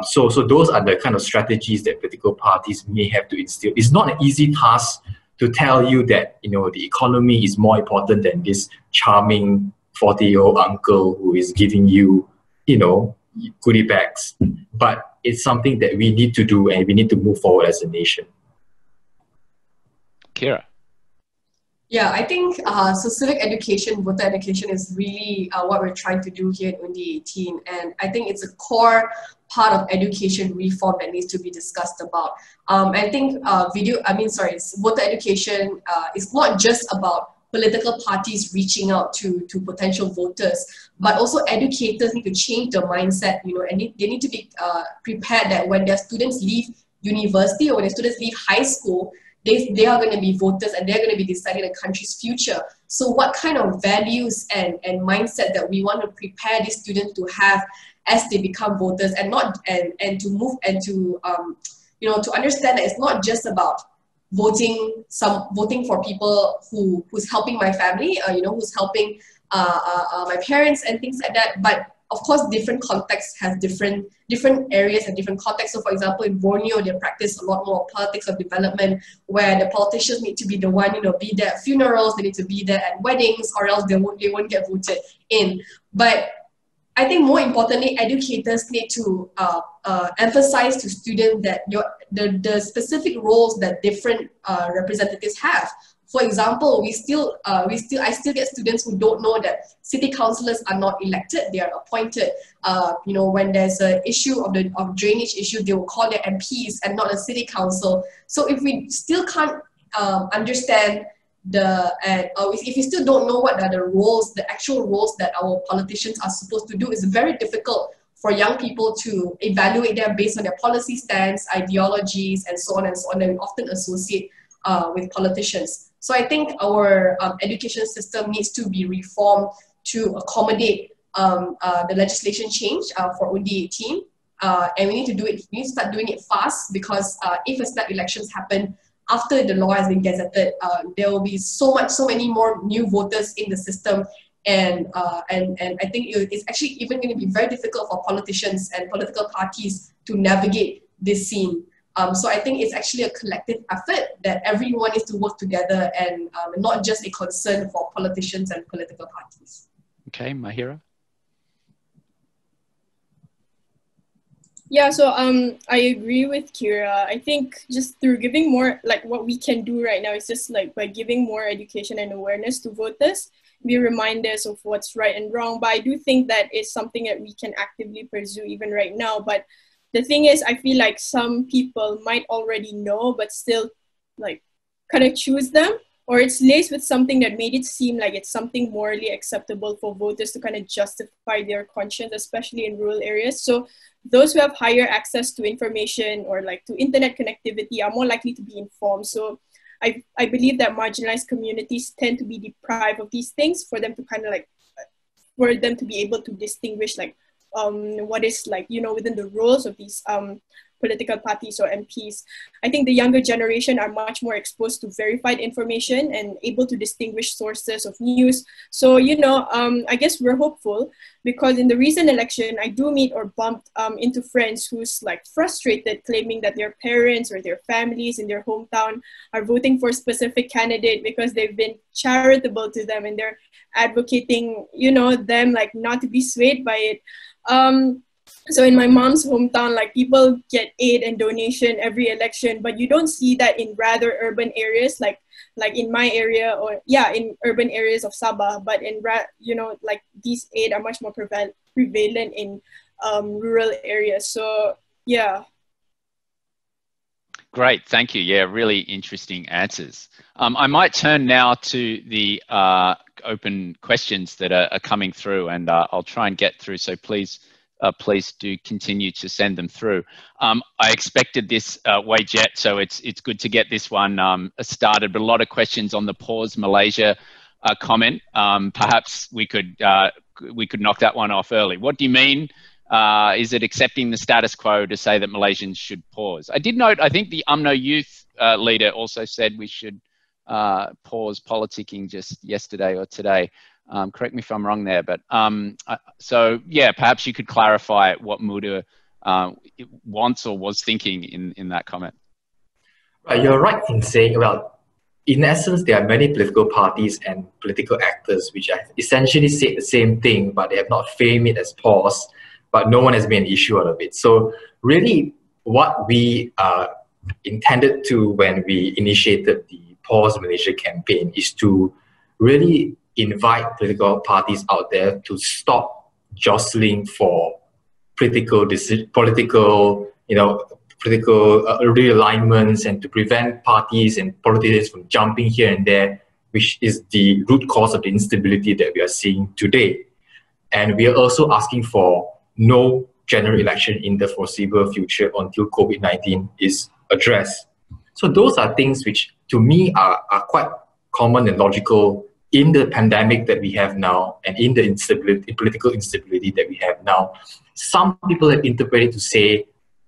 So those are the kind of strategies that political parties may have to instill. It's not an easy task to tell you that, you know, the economy is more important than this charming 40-year-old uncle who is giving you, you know, goodie bags. But it's something that we need to do, and we need to move forward as a nation. Qyira. Yeah, I think so civic education, voter education is really what we're trying to do here at UND18, and I think it's a core part of education reform that needs to be discussed about. I think voter education is not just about political parties reaching out to potential voters, but also educators need to change their mindset, you know, and they need to be prepared that when their students leave university or when their students leave high school, they are going to be voters and they're going to be deciding the country's future. So what kind of values and mindset that we want to prepare these students to have as they become voters, and not and to move and to you know, to understand that it's not just about voting for people who's helping my family, you know, who's helping my parents and things like that. But of course, different contexts have different areas and different contexts. So for example, in Borneo, they practice a lot more politics of development, where the politicians need to be the one, you know, be there at funerals, they need to be there at weddings, or else they won't get voted in. But I think more importantly, educators need to emphasize to students that the specific roles that different representatives have. For example, I still get students who don't know that city councillors are not elected; they are appointed. You know, when there's an issue of drainage issue, they will call their MPs and not a city council. So if we still can't understand if you still don't know what are the actual roles that our politicians are supposed to do, it's very difficult for young people to evaluate them based on their policy stance, ideologies, and so on and so on, and we often associate with politicians. So I think our education system needs to be reformed to accommodate the legislation change for UND18, and we need to do it. We need to start doing it fast, because if a snap elections happen after the law has been gazetted, there will be so many more new voters in the system, and I think it's actually even going to be very difficult for politicians and political parties to navigate this scene. So I think it's actually a collective effort that everyone needs to work together, and not just a concern for politicians and political parties. Okay, Mahira. Yeah, so I agree with Qyira. I think just through giving more, like what we can do right now is just like by giving more education and awareness to voters, be reminders of what's right and wrong. But I do think that is something that we can actively pursue even right now. But the thing is, I feel like some people might already know, but still like kind of choose them, or it's laced with something that made it seem like it's something morally acceptable for voters to kind of justify their conscience, especially in rural areas. So those who have higher access to information or like to internet connectivity are more likely to be informed. So I believe that marginalized communities tend to be deprived of these things for them to kind of like, for them to be able to distinguish like what is like, you know, within the roles of these political parties or MPs. I think the younger generation are much more exposed to verified information and able to distinguish sources of news. So, you know, I guess we're hopeful because in the recent election, I do meet or bump into friends who's like frustrated, claiming that their parents or their families in their hometown are voting for a specific candidate because they've been charitable to them and they're advocating, you know, them like not to be swayed by it. So in my mom's hometown, like people get aid and donation every election, but you don't see that in rather urban areas, like in my area or yeah, in urban areas of Sabah. But in you know, like these aid are much more prevalent in rural areas. So yeah. Great, thank you. Yeah, really interesting answers. I might turn now to the open questions that are coming through, and I'll try and get through. So please do continue to send them through. I expected this wage yet, so it's good to get this one started. But a lot of questions on the Pause Malaysia comment. Perhaps we could knock that one off early. What do you mean? Is it accepting the status quo to say that Malaysians should pause? I did note, I think the UMNO youth leader also said we should pause politicking just yesterday or today. Correct me if I'm wrong there, but so yeah, perhaps you could clarify what Muda wants or was thinking in that comment. You're right in saying, well, in essence, there are many political parties and political actors which have essentially said the same thing, but they have not framed it as pause, but no one has made an issue out of it. So really what we intended to when we initiated the Pause Malaysia campaign is to really invite political parties out there to stop jostling for political realignments and to prevent parties and politicians from jumping here and there, which is the root cause of the instability that we are seeing today. And we are also asking for no general election in the foreseeable future until COVID-19 is addressed. So those are things which to me are quite common and logical in the pandemic that we have now and in the political instability that we have now. Some people have interpreted to say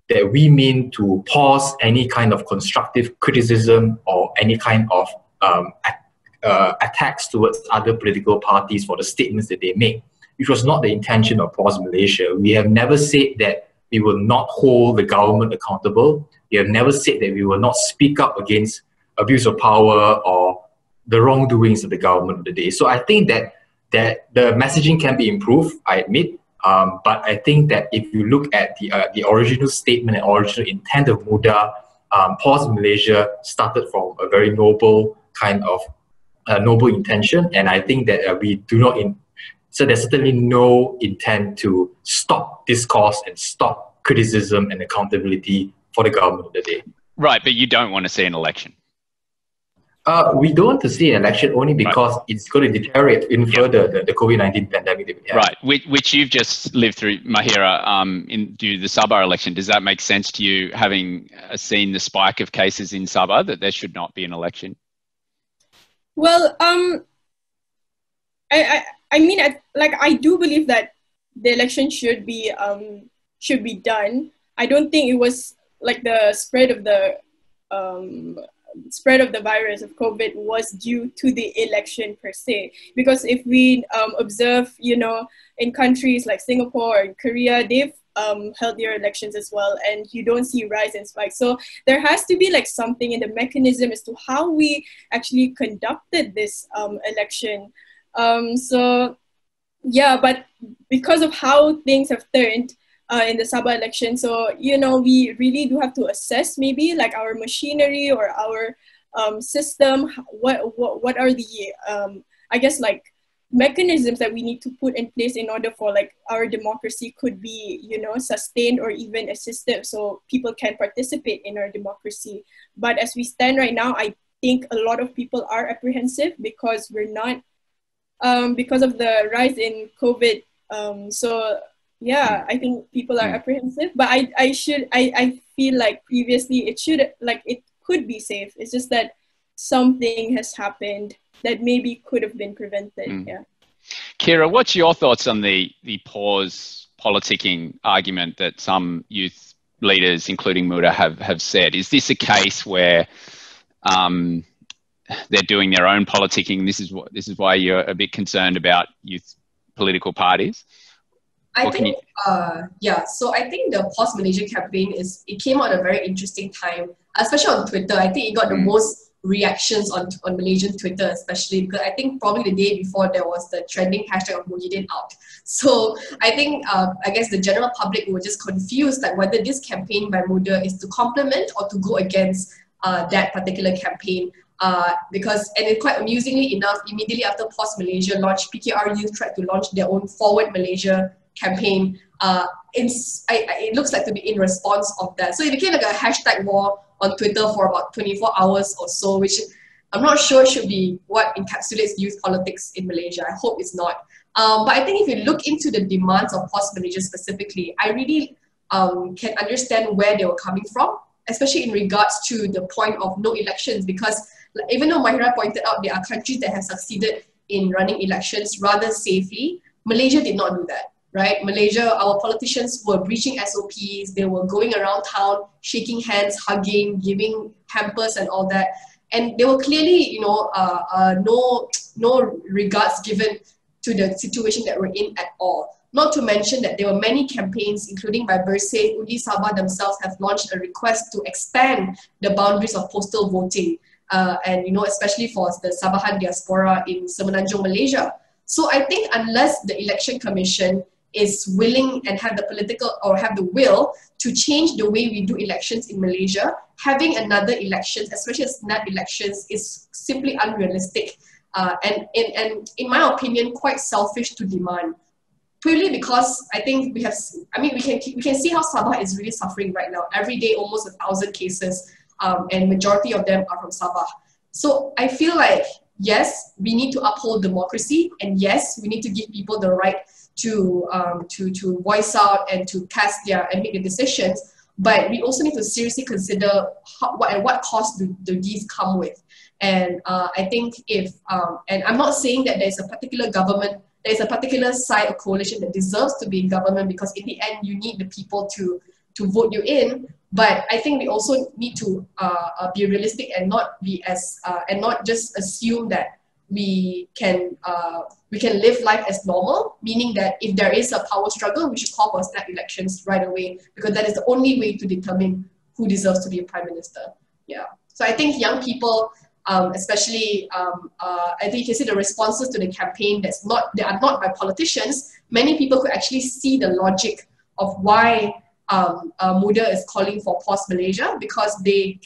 that we mean to pause any kind of constructive criticism or any kind of attacks towards other political parties for the statements that they make, which was not the intention of Pause Malaysia. We have never said that we will not hold the government accountable. We have never said that we will not speak up against abuse of power or the wrongdoings of the government of the day. So I think that the messaging can be improved, I admit, but I think that if you look at the original statement and original intent of Muda, Pause Malaysia started from a very noble kind of noble intention, and I think that we do not. So there's certainly no intent to stop discourse and stop criticism and accountability for the government of the day. Right, but you don't want to see an election. We don't want to see an election only because it's going to deteriorate even further the COVID-19 pandemic that we have. Right, which you've just lived through, Mahira, due to the Sabah election. Does that make sense to you, having seen the spike of cases in Sabah, that there should not be an election? Well, I mean, I do believe that the election should be done. I don't think it was like the spread of the virus of COVID was due to the election per se. Because if we observe, you know, in countries like Singapore and Korea, they've held their elections as well, and you don't see rise and spike. So there has to be like something in the mechanism as to how we actually conducted this election. So yeah, but because of how things have turned in the Sabah election, so you know, we really do have to assess maybe like our machinery or our system. What are the I guess like mechanisms that we need to put in place in order for like our democracy could be, you know, sustained or even assisted, so people can participate in our democracy. But as we stand right now, I think a lot of people are apprehensive because we're not because of the rise in COVID. So yeah, I think people are apprehensive, but I feel like previously it could be safe. It's just that something has happened that maybe could have been prevented. Yeah. Qyira, what's your thoughts on the pause politicking argument that some youth leaders, including Muda, have said. Is this a case where they're doing their own politicking? This is why you're a bit concerned about youth political parties? I think, yeah. So I think the Pause Malaysia campaign it came out at a very interesting time, especially on Twitter. I think it got the most reactions on Malaysian Twitter, especially because I think probably the day before there was the trending hashtag of Muhyiddin out. So I think, I guess the general public were just confused like whether this campaign by Muda is to complement or to go against that particular campaign. Because, and it, quite amusingly enough, immediately after Pause Malaysia launched, PKR Youth tried to launch their own Forward Malaysia campaign. It looks like to be in response of that. So it became like a hashtag war on Twitter for about 24 hours or so, which I'm not sure should be what encapsulates youth politics in Malaysia. I hope it's not. But I think if you look into the demands of Pause Malaysia specifically, I really can understand where they were coming from, especially in regards to the point of no elections, because even though Mahira pointed out there are countries that have succeeded in running elections rather safely, Malaysia did not do that. Right? Malaysia, our politicians were breaching SOPs, they were going around town, shaking hands, hugging, giving hampers and all that. And they were clearly, you know, no regards given to the situation that we're in at all. Not to mention that there were many campaigns, including by Bersih, Undi Sabah themselves have launched a request to expand the boundaries of postal voting. And, you know, especially for the Sabahan diaspora in Semenanjung, Malaysia. So I think unless the Election Commission is willing and have the political or have the will to change the way we do elections in Malaysia, having another elections, especially snap elections, is simply unrealistic and in my opinion quite selfish to demand. Purely because I think we can see how Sabah is really suffering right now. Every day almost 1,000 cases and majority of them are from Sabah. So I feel like yes, we need to uphold democracy, and yes, we need to give people the right to voice out and to cast and make the decisions. But we also need to seriously consider what costs do these come with. And I think and I'm not saying that there's a particular government, there's a particular side or coalition that deserves to be in government, because in the end you need the people to vote you in. But I think we also need to be realistic and not be and not just assume that we can live life as normal, meaning that if there is a power struggle, we should call for snap elections right away, because that is the only way to determine who deserves to be a prime minister. Yeah. So I think young people, especially, I think you can see the responses to the campaign they are not by politicians. Many people could actually see the logic of why Muda is calling for Pause Malaysia, because they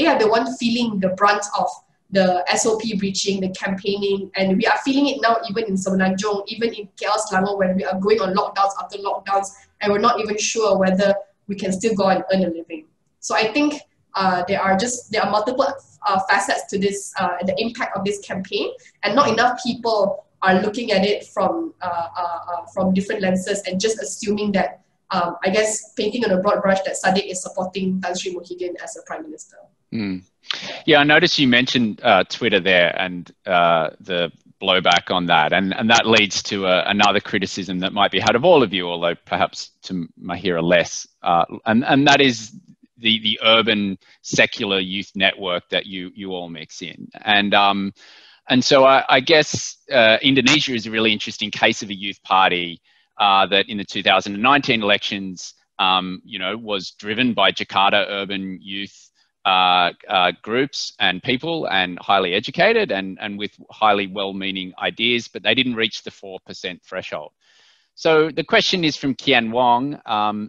are the one feeling the brunt of the SOP breaching, the campaigning, and we are feeling it now even in Semenanjung, even in KL Selangor, when we are going on lockdowns after lockdowns, and we're not even sure whether we can still go and earn a living. So I think there are multiple facets to this, the impact of this campaign, and not enough people are looking at it from different lenses and just assuming that, I guess, painting on a broad brush that Sadiq is supporting Tan Sri Muhyiddin as a prime minister. Mm. Yeah, I noticed you mentioned Twitter there and the blowback on that, and that leads to another criticism that might be had of all of you, although perhaps to Mahira less, and that is the urban secular youth network that you all mix in, and so I guess Indonesia is a really interesting case of a youth party that in the 2019 elections, was driven by Jakarta urban youth groups and people, and highly educated and with highly well-meaning ideas, but they didn't reach the 4% threshold. So the question is from Kian Wong,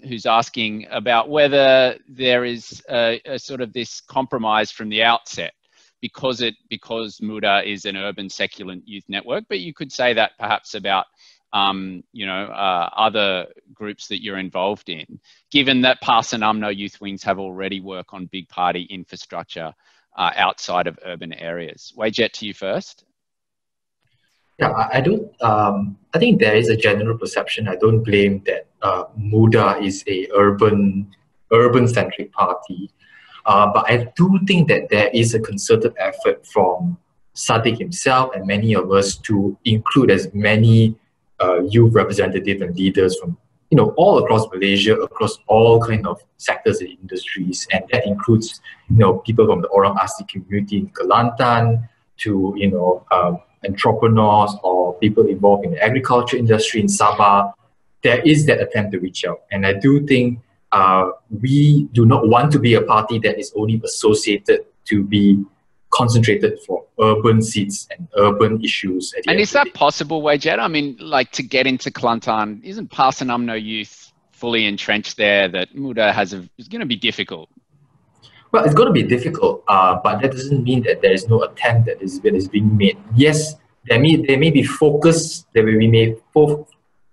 who's asking about whether there is a sort of this compromise from the outset because Muda is an urban secular youth network, but you could say that perhaps about other groups that you're involved in, given that PAS and UMNO youth wings have already worked on big party infrastructure outside of urban areas. Wayjet, to you first. Yeah, I think there is a general perception. I don't blame that Muda is a urban-centric party. But I do think that there is a concerted effort from Sadiq himself and many of us to include as many youth representatives and leaders from all across Malaysia, across all kind of sectors and industries, and that includes, people from the Orang Asli community in Kelantan to, entrepreneurs or people involved in the agriculture industry in Sabah. There is that attempt to reach out, and I do think we do not want to be a party that is only associated to be concentrated for urban seats and urban issues. And is that possible, Wayjet? I mean, like, to get into Kelantan, isn't Parson UMNO Youth fully entrenched there, that Muda is going to be difficult? Well, it's going to be difficult, but that doesn't mean that there is no attempt that is being made. Yes, there may be focus, we may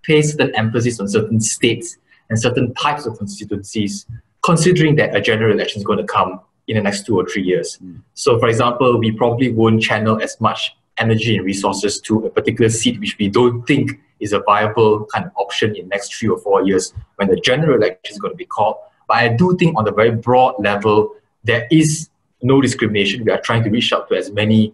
place certain emphasis on certain states and certain types of constituencies, considering that a general election is going to come in the next 2 or 3 years. So, for example, we probably won't channel as much energy and resources to a particular seat which we don't think is a viable kind of option in the next 3 or 4 years when the general election is going to be called. But I do think on a very broad level, there is no discrimination. We are trying to reach out to as many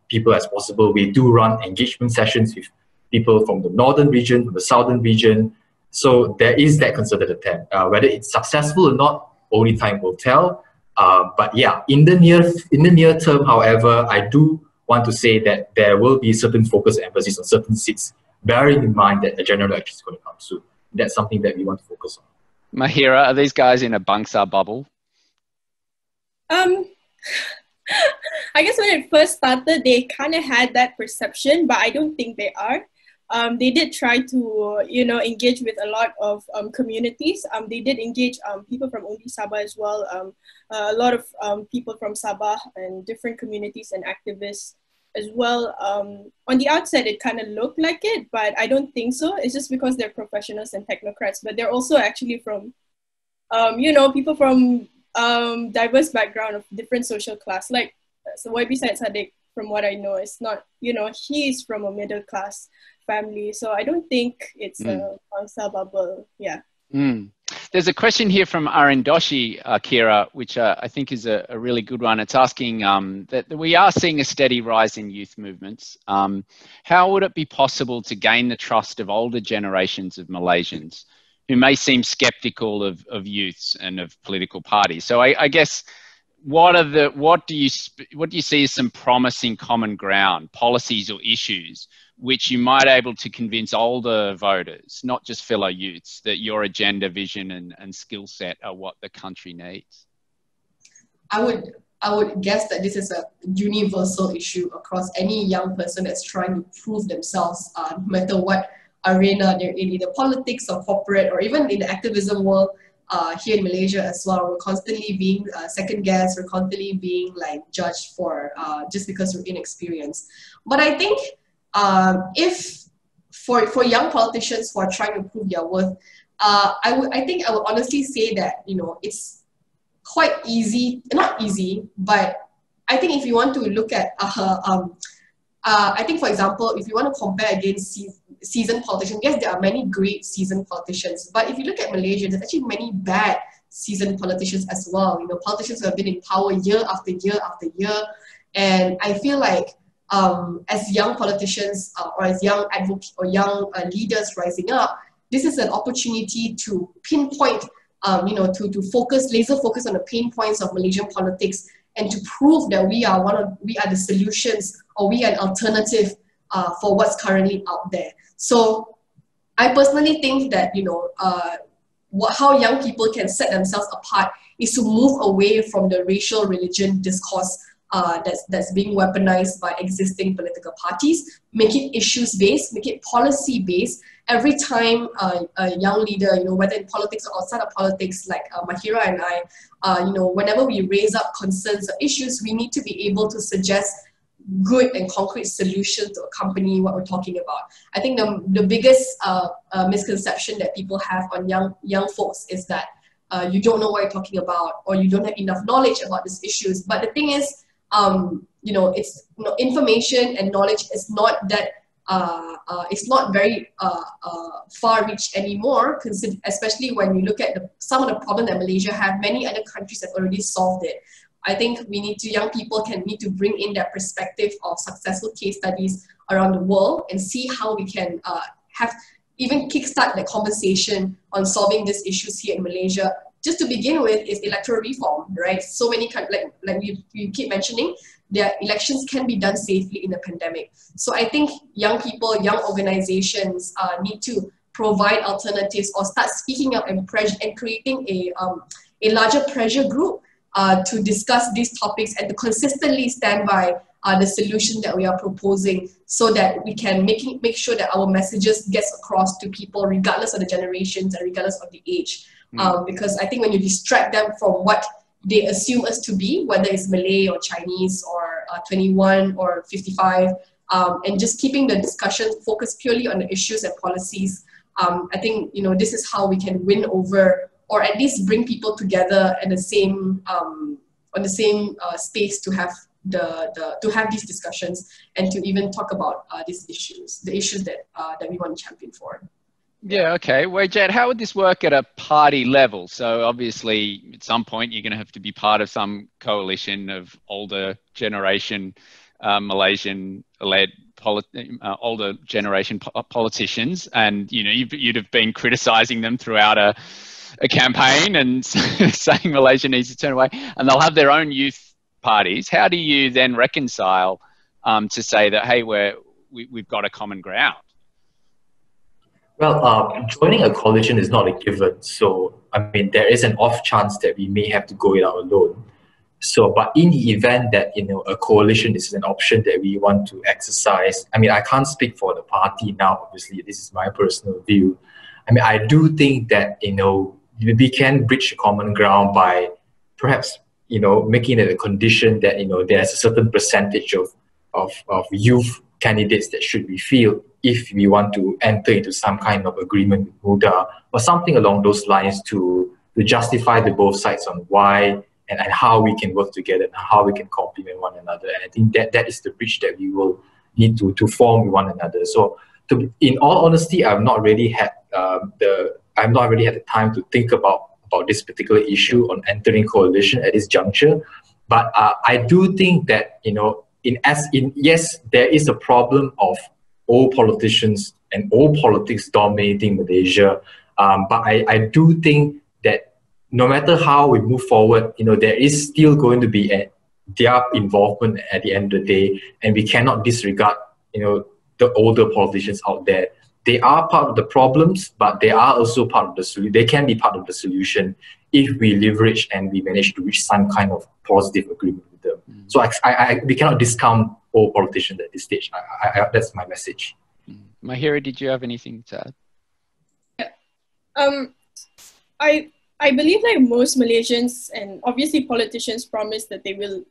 people as possible. We do run engagement sessions with people from the northern region, from the southern region. So there is that concerted attempt. Whether it's successful or not, only time will tell. But yeah, in the near term, however, I do want to say that there will be certain focus and emphasis on certain seats, bearing in mind that the general election is going to come soon. That's something that we want to focus on. Mahira, are these guys in a Bangsa bubble? I guess when it first started, they kind of had that perception, but I don't think they are. They did try to, engage with a lot of communities. They did engage people from only Sabah as well. A lot of people from Sabah and different communities and activists as well. On the outset, it kind of looked like it, but I don't think so. It's just because they're professionals and technocrats, but they're also actually from, people from diverse background of different social class. Like, so YB Syed Saddiq, from what I know, is not, he's from a middle class family. So I don't think it's a Bangsa bubble. Yeah. There's a question here from Arindoshi, Qyira, which I think is a really good one. It's asking that we are seeing a steady rise in youth movements. How would it be possible to gain the trust of older generations of Malaysians who may seem skeptical of youths and of political parties? So I guess, what do you see as some promising common ground, policies or issues, which you might be able to convince older voters, not just fellow youths, that your agenda, vision and skill set are what the country needs? I would guess that this is a universal issue across any young person that's trying to prove themselves, no matter what arena they're in, either politics or corporate or even in the activism world. Here in Malaysia as well, we're constantly being second guessed, we're constantly being judged for just because we're inexperienced. But I think if for young politicians who are trying to prove their worth, I think I would honestly say that it's quite easy, not easy, but I think if you want to look at I think, for example, if you want to compare against seasoned politicians, yes, there are many great seasoned politicians, but if you look at Malaysia, there's actually many bad seasoned politicians as well. Politicians who have been in power year after year after year, and I feel like as young politicians or as young advocates or young leaders rising up, this is an opportunity to pinpoint, to focus, laser focus on the pain points of Malaysian politics and to prove that we are the solutions, or we are an alternative for what's currently out there. So I personally think that, how young people can set themselves apart is to move away from the racial religion discourse that's being weaponized by existing political parties, make it issues-based, make it policy-based. Every time a young leader, whether in politics or outside of politics, like Mahira and I, whenever we raise up concerns or issues, we need to be able to suggest good and concrete solutions to accompany what we're talking about. I think the biggest misconception that people have on young folks is that you don't know what you're talking about, or you don't have enough knowledge about these issues. But the thing is, it's information and knowledge is not that it's not very far-reached anymore, especially when you look at some of the problems that Malaysia have. Many other countries have already solved it. I think young people need to bring in that perspective of successful case studies around the world and see how we can even kickstart the conversation on solving these issues here in Malaysia. Just to begin with is electoral reform, right? So many, like we keep mentioning, their elections can be done safely in a pandemic. So I think young people, young organizations need to provide alternatives or start speaking up and creating a larger pressure group to discuss these topics and to consistently stand by the solution that we are proposing, so that we can make sure that our messages gets across to people regardless of the generations and regardless of the age. Because I think when you distract them from what they assume us to be, whether it's Malay or Chinese or 21 or 55, and just keeping the discussion focused purely on the issues and policies, I think, you know, this is how we can win over, or at least bring people together at the same on the same space to have to have these discussions and to even talk about these issues, the issues that that we want to champion for. Yeah, okay. Well, Jed, how would this work at a party level? So obviously, at some point, you're going to have to be part of some coalition of older generation Malaysian-led older generation politicians, and you know you'd have been criticising them throughout a campaign and saying Malaysia needs to turn away, and they'll have their own youth parties. How do you then reconcile to say that, hey, we've got a common ground? Well, joining a coalition is not a given. So, I mean, there is an off chance that we may have to go it out alone. So, but in the event that, you know, a coalition is an option that we want to exercise, I mean, I can't speak for the party now, obviously, this is my personal view. I mean, I do think that, you know, we can bridge a common ground by perhaps, you know, making it a condition that, you know, there's a certain percentage of youth candidates that should be filled if we want to enter into some kind of agreement with Muda or something along those lines to justify the both sides on why and how we can work together and how we can complement one another. And I think that is the bridge that we will need to form with one another. So, in all honesty, I've not really had the time to think about this particular issue on entering coalition at this juncture. But I do think that, you know, yes, there is a problem of old politicians and old politics dominating Malaysia. But I do think that no matter how we move forward, you know, there is still going to be their involvement at the end of the day, and we cannot disregard, you know, the older politicians out there. They are part of the problems, but they are also part of the solution. They can be part of the solution if we leverage and we manage to reach some kind of positive agreement with them. So we cannot discount all politicians at this stage. That's my message. Mahira, did you have anything to add? Yeah. I believe like most Malaysians and obviously politicians promise that they will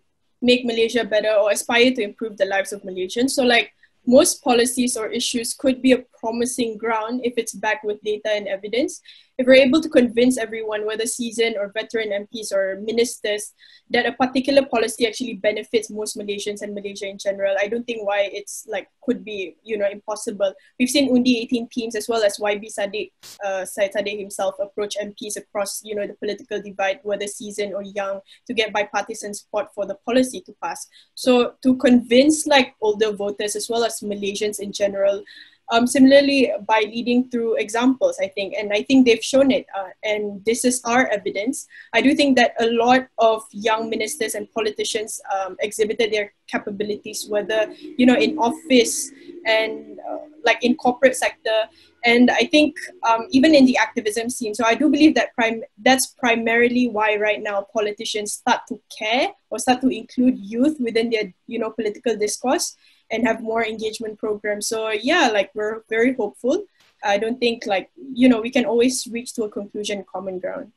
make Malaysia better or aspire to improve the lives of Malaysians. So like most policies or issues could be a promising ground if it's backed with data and evidence. If we're able to convince everyone, whether seasoned or veteran MPs or ministers, that a particular policy actually benefits most Malaysians and Malaysia in general, I don't think why it's like could be, you know, impossible. We've seen Undi 18 teams as well as YB Said Saddiq himself approach MPs across, you know, the political divide, whether seasoned or young, to get bipartisan support for the policy to pass. So to convince like older voters as well as Malaysians in general, similarly by leading through examples, I think, and I think they've shown it, and this is our evidence. I do think that a lot of young ministers and politicians exhibited their capabilities, whether, you know, in office and like in corporate sector, and I think even in the activism scene. So I do believe that that's primarily why right now politicians start to care or start to include youth within their, you know, political discourse and have more engagement programs. So yeah, like we're very hopeful. I don't think like, you know, we can always reach to a conclusion, common ground.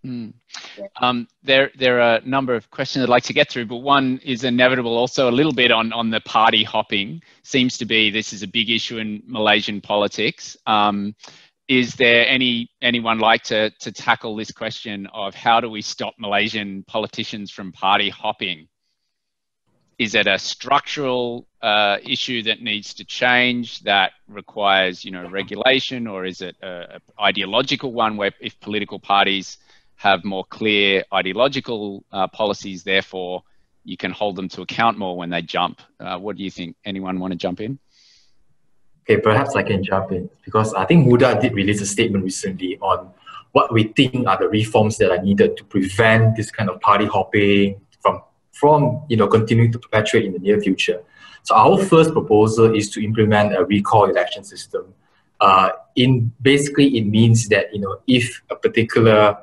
Yeah. There are a number of questions I'd like to get through, but one is inevitable also a little bit on the party hopping. Seems to be this is a big issue in Malaysian politics. Is there anyone like to tackle this question of how do we stop Malaysian politicians from party hopping? Is it a structural issue that needs to change that requires, you know, regulation, or is it an ideological one where if political parties have more clear ideological policies, therefore you can hold them to account more when they jump? What do you think? Anyone want to jump in? Okay, perhaps I can jump in because I think Muda did release a statement recently on what we think are the reforms that are needed to prevent this kind of party hopping from continuing to perpetuate in the near future. So our first proposal is to implement a recall election system. Basically, it means that if a particular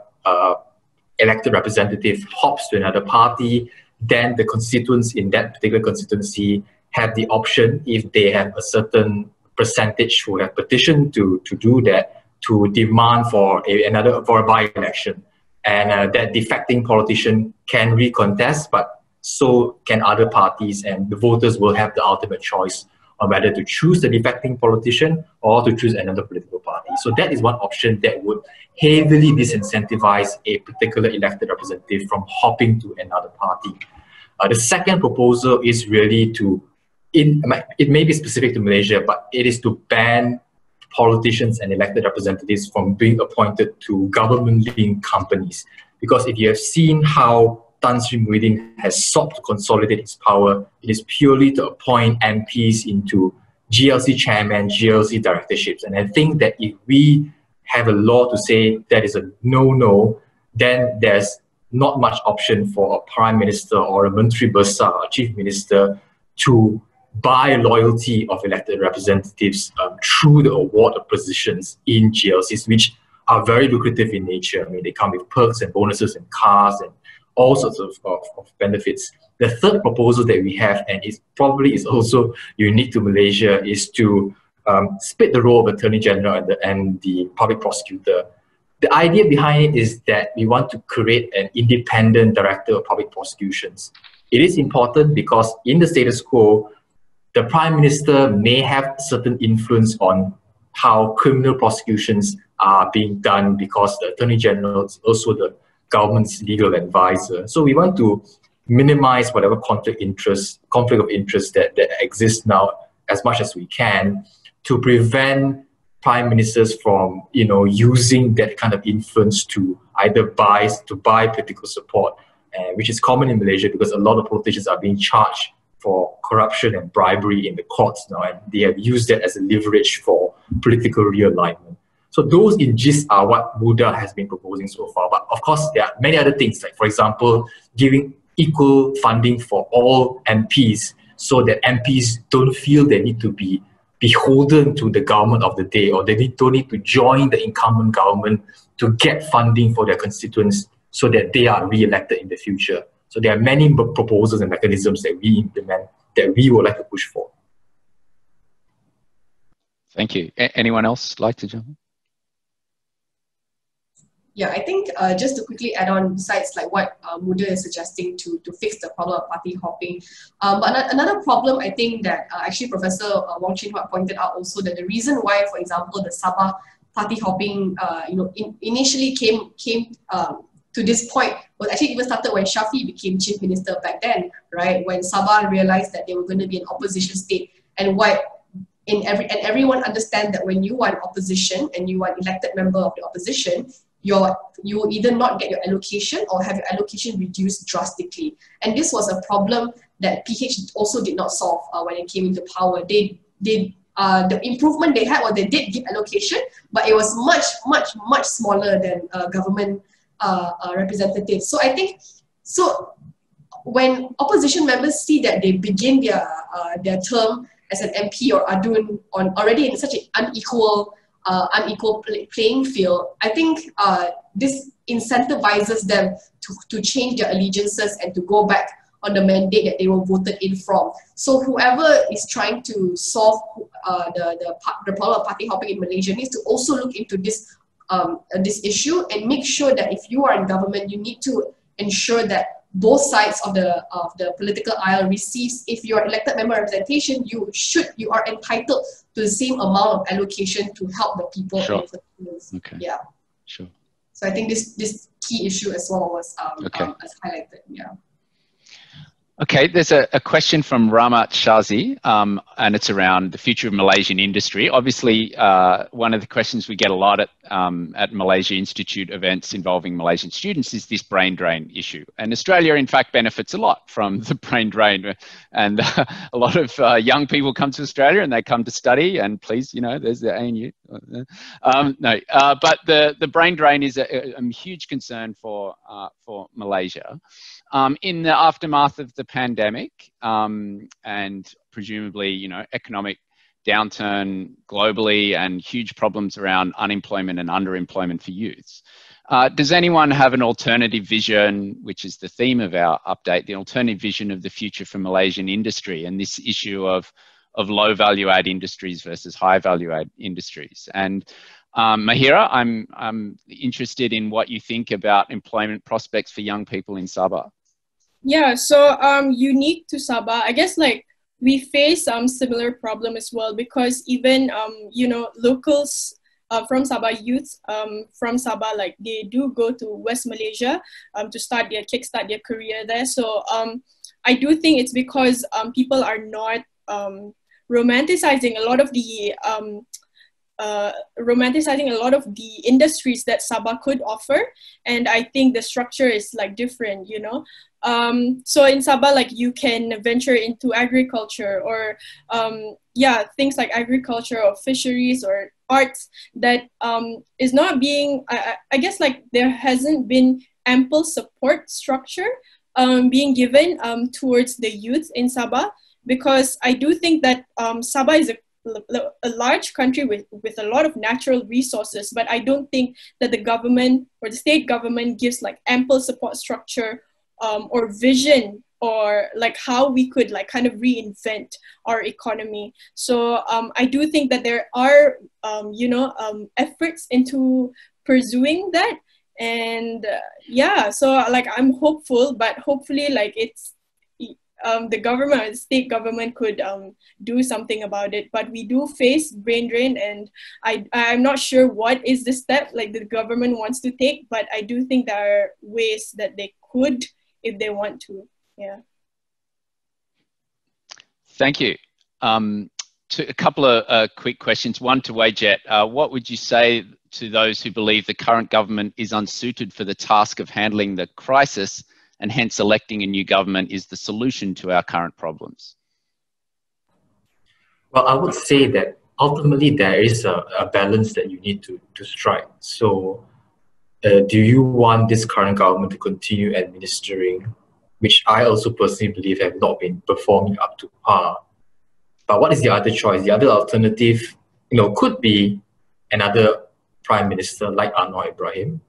elected representative hops to another party, then the constituents in that particular constituency have the option, if they have a certain percentage who have petitioned to do that, to demand for a by-election, and that defecting politician can recontest, but so can other parties, and the voters will have the ultimate choice on whether to choose the defecting politician or to choose another political party. So that is one option that would heavily disincentivize a particular elected representative from hopping to another party. The second proposal is really it may be specific to Malaysia, but it is to ban politicians and elected representatives from being appointed to government-linked companies. Because if you have seen how Tan Sri Muhyiddin has sought to consolidate his power, it is purely to appoint MPs into GLC chairman, GLC directorships. And I think that if we have a law to say that is a no-no, then there's not much option for a prime minister or a Menteri Besar, a chief minister, to buy loyalty of elected representatives through the award of positions in GLCs, which are very lucrative in nature. I mean, they come with perks and bonuses and cars and all sorts of benefits. The third proposal that we have, and it probably is also unique to Malaysia, is to split the role of Attorney General and the public prosecutor. The idea behind it is that we want to create an independent director of public prosecutions. It is important because in the status quo, the Prime Minister may have certain influence on how criminal prosecutions are being done because the Attorney General is also the government's legal advisor. So we want to minimize whatever conflict of interest that exists now as much as we can, to prevent prime ministers from using that kind of influence to either buy political support, which is common in Malaysia because a lot of politicians are being charged for corruption and bribery in the courts now, and they have used that as a leverage for political realignment. So those in gist are what Muda has been proposing so far. But of course, there are many other things, like for example, giving equal funding for all MPs so that MPs don't feel they need to be beholden to the government of the day, or they don't need to join the incumbent government to get funding for their constituents so that they are re-elected in the future. So there are many proposals and mechanisms that we implement that we would like to push for. Thank you. Anyone else like to jump in? Yeah, I think just to quickly add on, besides like what Muda is suggesting to fix the problem of party hopping, but another problem I think that actually Professor Wong Chin Huat pointed out also, that the reason why, for example, the Sabah party hopping, initially came to this point was actually even started when Shafi became chief minister back then, right? When Sabah realized that they were going to be an opposition state, and everyone understand that when you are an opposition and you are an elected member of the opposition, you will either not get your allocation or have your allocation reduced drastically. And this was a problem that PH also did not solve when it came into power. The improvement they had was they did give allocation, but it was much smaller than government representatives. So I think, when opposition members see that they begin their term as an MP or are doing already in such an unequal playing field, I think this incentivizes them to change their allegiances and to go back on the mandate that they were voted in from. So whoever is trying to solve the problem of party hopping in Malaysia needs to also look into this issue and make sure that if you are in government, you need to ensure that both sides of the political aisle receives, if you're elected member representation, you are entitled to the same amount of allocation to help the people. Sure. Okay. Yeah. Sure. So I think this key issue as well was as highlighted. Yeah. Okay, there's a question from Ramat Shazi, and it's around the future of Malaysian industry. Obviously, one of the questions we get a lot at Malaysia Institute events involving Malaysian students is this brain drain issue. And Australia, in fact, benefits a lot from the brain drain. And a lot of young people come to Australia and they come to study. And please, you know, there's the ANU. But the brain drain is a huge concern for Malaysia. In the aftermath of the pandemic and presumably, you know, economic downturn globally and huge problems around unemployment and underemployment for youths. Does anyone have an alternative vision, which is the theme of our update, the alternative vision of the future for Malaysian industry and this issue of low value add industries versus high value add industries? And Mahira, I'm interested in what you think about employment prospects for young people in Sabah. Yeah, so unique to Sabah, I guess like we face some similar problem as well, because even you know, locals from Sabah, youths from Sabah, like they do go to West Malaysia to kickstart their career there. So I do think it's because people are not romanticizing a lot of the industries that Sabah could offer, and I think the structure is like different, you know. So in Sabah, like you can venture into agriculture or things like agriculture or fisheries or arts that is not being, I guess like there hasn't been ample support structure being given towards the youth in Sabah, because I do think that Sabah is a large country with a lot of natural resources, but I don't think that the government or the state government gives like ample support structure or vision, or like how we could like kind of reinvent our economy. So I do think that there are efforts into pursuing that, and so like I'm hopeful, but hopefully like it's the government or the state government could do something about it. But we do face brain drain, and I'm not sure what is the step like the government wants to take, but I do think there are ways that they could if they want to. Yeah. Thank you. To a couple of quick questions. One to Wayjet. What would you say to those who believe the current government is unsuited for the task of handling the crisis, and hence electing a new government is the solution to our current problems? Well, I would say that ultimately there is a balance that you need to strike. So do you want this current government to continue administering, which I also personally believe have not been performing up to par? But what is the other choice? The other alternative, could be another prime minister like Anwar Ibrahim,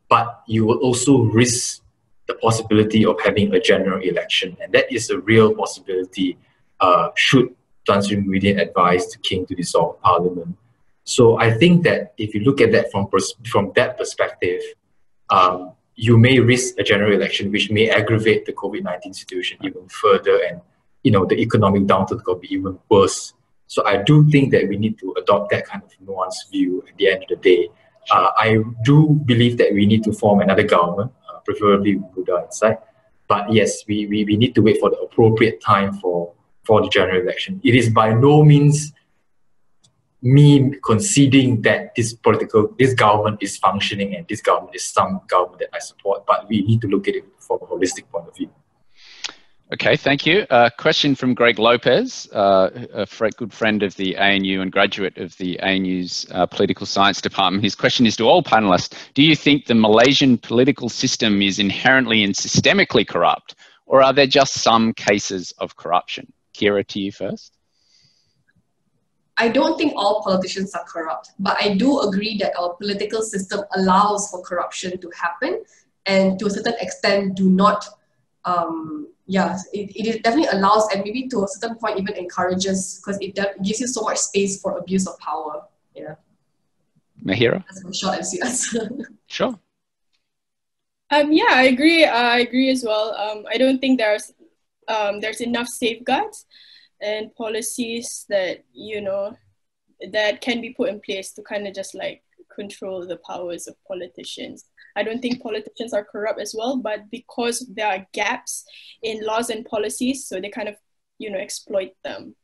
but you will also risk the possibility of having a general election, and that is a real possibility should Tan Sri Muhyiddin advise the king to dissolve Parliament. So I think that if you look at that from that perspective, you may risk a general election, which may aggravate the COVID-19 situation even further, and the economic downturn could be even worse. So I do think that we need to adopt that kind of nuanced view at the end of the day. I do believe that we need to form another government, preferably with Muda inside. But yes, we need to wait for the appropriate time for the general election. It is by no means me conceding that this government is functioning and this government is some government that I support, but we need to look at it from a holistic point of view. Okay, thank you. Question from Greg Lopez, a good friend of the ANU and graduate of the ANU's Political Science Department. His question is to all panelists: do you think the Malaysian political system is inherently and systemically corrupt, or are there just some cases of corruption? Qyira, to you first. I don't think all politicians are corrupt, but I do agree that our political system allows for corruption to happen, and to a certain extent do not, it definitely allows, and maybe to a certain point even encourages, because it gives you so much space for abuse of power. Yeah. Mahira? That's my short answer. Sure. I agree. I agree as well. I don't think there's enough safeguards and policies that that can be put in place to kind of just like control the powers of politicians. I don't think politicians are corrupt as well, but because there are gaps in laws and policies, so they kind of, exploit them.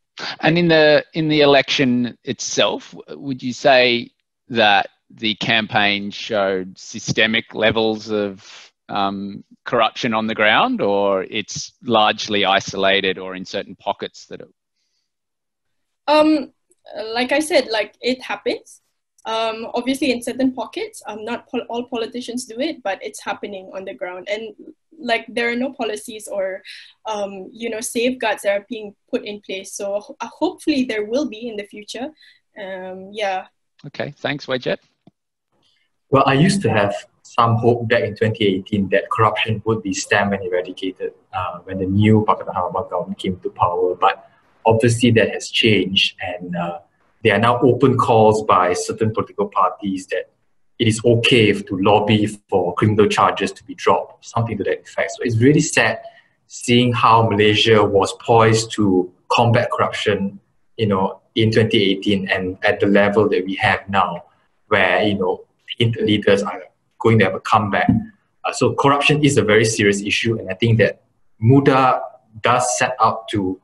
And in the election itself, would you say that the campaign showed systemic levels of corruption on the ground, or it's largely isolated or in certain pockets that it... Like I said, it happens. Obviously in certain pockets, not all politicians do it, but it's happening on the ground. And there are no policies or, safeguards that are being put in place. So hopefully there will be in the future. Yeah. Okay, thanks, Wayjet. Well, I used to have some hope back in 2018 that corruption would be stemmed and eradicated when the new Bhaktan Harappan government came to power. But obviously that has changed, and there are now open calls by certain political parties that it is okay to lobby for criminal charges to be dropped, something to that effect. So it's really sad seeing how Malaysia was poised to combat corruption, in 2018 and at the level that we have now, where, leaders are going to have a comeback. So corruption is a very serious issue, and I think that Muda does set out to,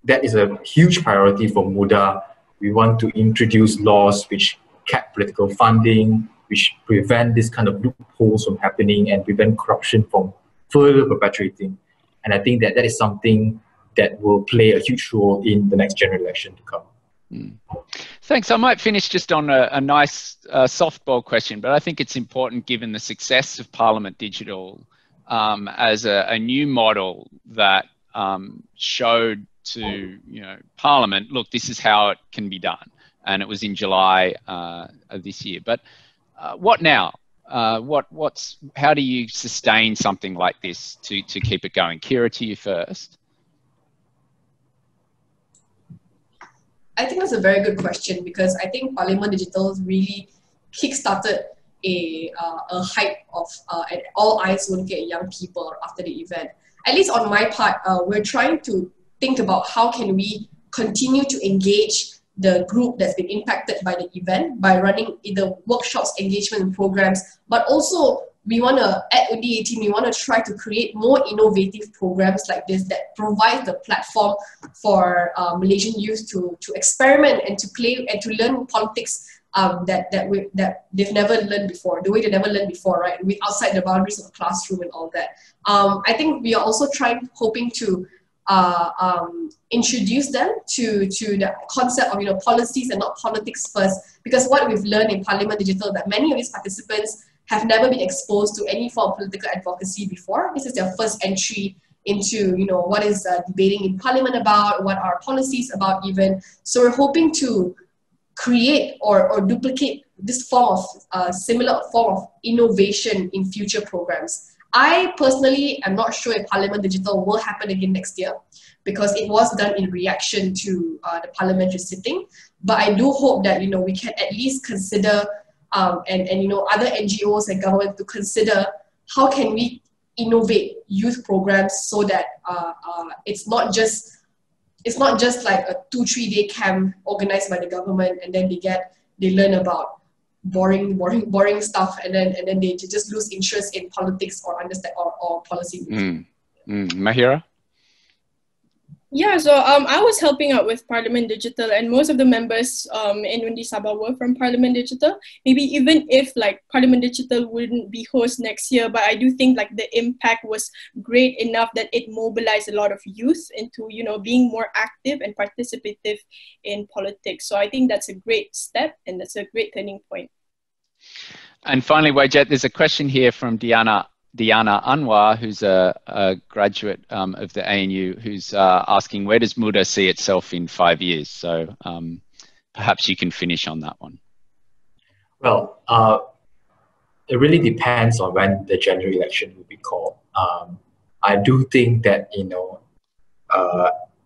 that is a huge priority for Muda. We want to introduce laws which cap political funding, which prevent this kind of loopholes from happening and prevent corruption from further perpetuating. And I think that that is something that will play a huge role in the next general election to come. Thanks. I might finish just on a nice softball question, but I think it's important given the success of Parliament Digital as a new model that showed to Parliament, look, this is how it can be done. And it was in July of this year. But what now? How do you sustain something like this to keep it going? Qyira, to you first. I think that's a very good question, because I think Parlimen Digital really kickstarted a hype of and all eyes were looking at young people after the event. At least on my part, we're trying to think about how can we continue to engage the group that's been impacted by the event by running either workshops, engagement programs, but also we want to, at UNDA team, we want to try to create more innovative programs like this that provide the platform for Malaysian youth to experiment and to play and to learn politics that they've never learned before, the way they never learned before, right? With outside the boundaries of the classroom and all that. I think we are also hoping to introduce them to the concept of policies and not politics first, because what we've learned in Parlimen Digital that many of these participants have never been exposed to any form of political advocacy before. This is their first entry into what is debating in Parliament about, what are policies about even. So we're hoping to create or duplicate this form of similar form of innovation in future programs. I personally am not sure if Parlimen Digital will happen again next year, because it was done in reaction to the parliamentary sitting. But I do hope that we can at least consider and other NGOs and government to consider how can we innovate youth programs so that it's not just like a 2-3 day camp organized by the government and then they learn about boring stuff and then they just lose interest in politics or understand or policy. Mahira? Yeah, so I was helping out with Parlimen Digital, and most of the members in Undi Sabah were from Parlimen Digital. Maybe even if Parlimen Digital wouldn't be host next year, but I do think the impact was great enough that it mobilized a lot of youth into being more active and participative in politics. So I think that's a great step and that's a great turning point. And finally, Wayjet, there's a question here from Diana Anwar, who's a graduate of the ANU, who's asking, where does Muda see itself in 5 years? So perhaps you can finish on that one. Well, it really depends on when the general election will be called. I do think that,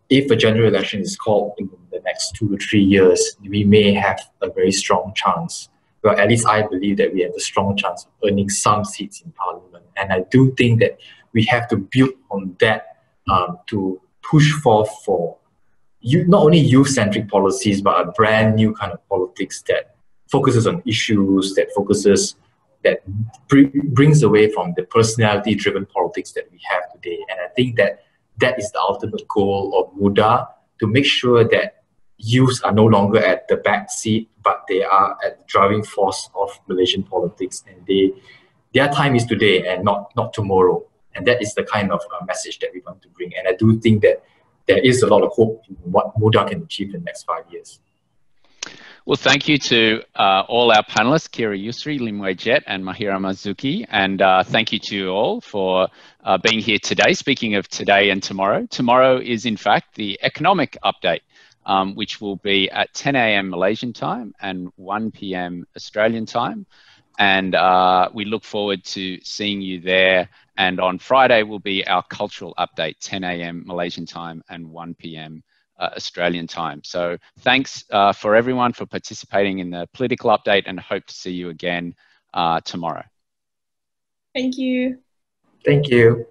if a general election is called in the next 2 to 3 years, we may have a very strong chance. Well, at least I believe that we have a strong chance of earning some seats in Parliament. And I do think that we have to build on that to push forth for not only youth-centric policies, but a brand new kind of politics that focuses on issues, that that brings away from the personality-driven politics that we have today. And I think that that is the ultimate goal of Muda, to make sure that youths are no longer at the back seat, but they are at the driving force of Malaysian politics, and their time is today and not tomorrow. And that is the kind of message that we want to bring. And I do think that there is a lot of hope in what Muda can achieve in the next 5 years. Well, thank you to all our panelists, Qyira Yusri, Lim Wei Jet, and Mahira Marzuki. And thank you to you all for being here today. Speaking of today and tomorrow, tomorrow is in fact the economic update, which will be at 10 a.m. Malaysian time and 1 p.m. Australian time. And we look forward to seeing you there. And on Friday will be our cultural update, 10 a.m. Malaysian time and 1 p.m. Australian time. So thanks for everyone for participating in the political update, and hope to see you again tomorrow. Thank you. Thank you.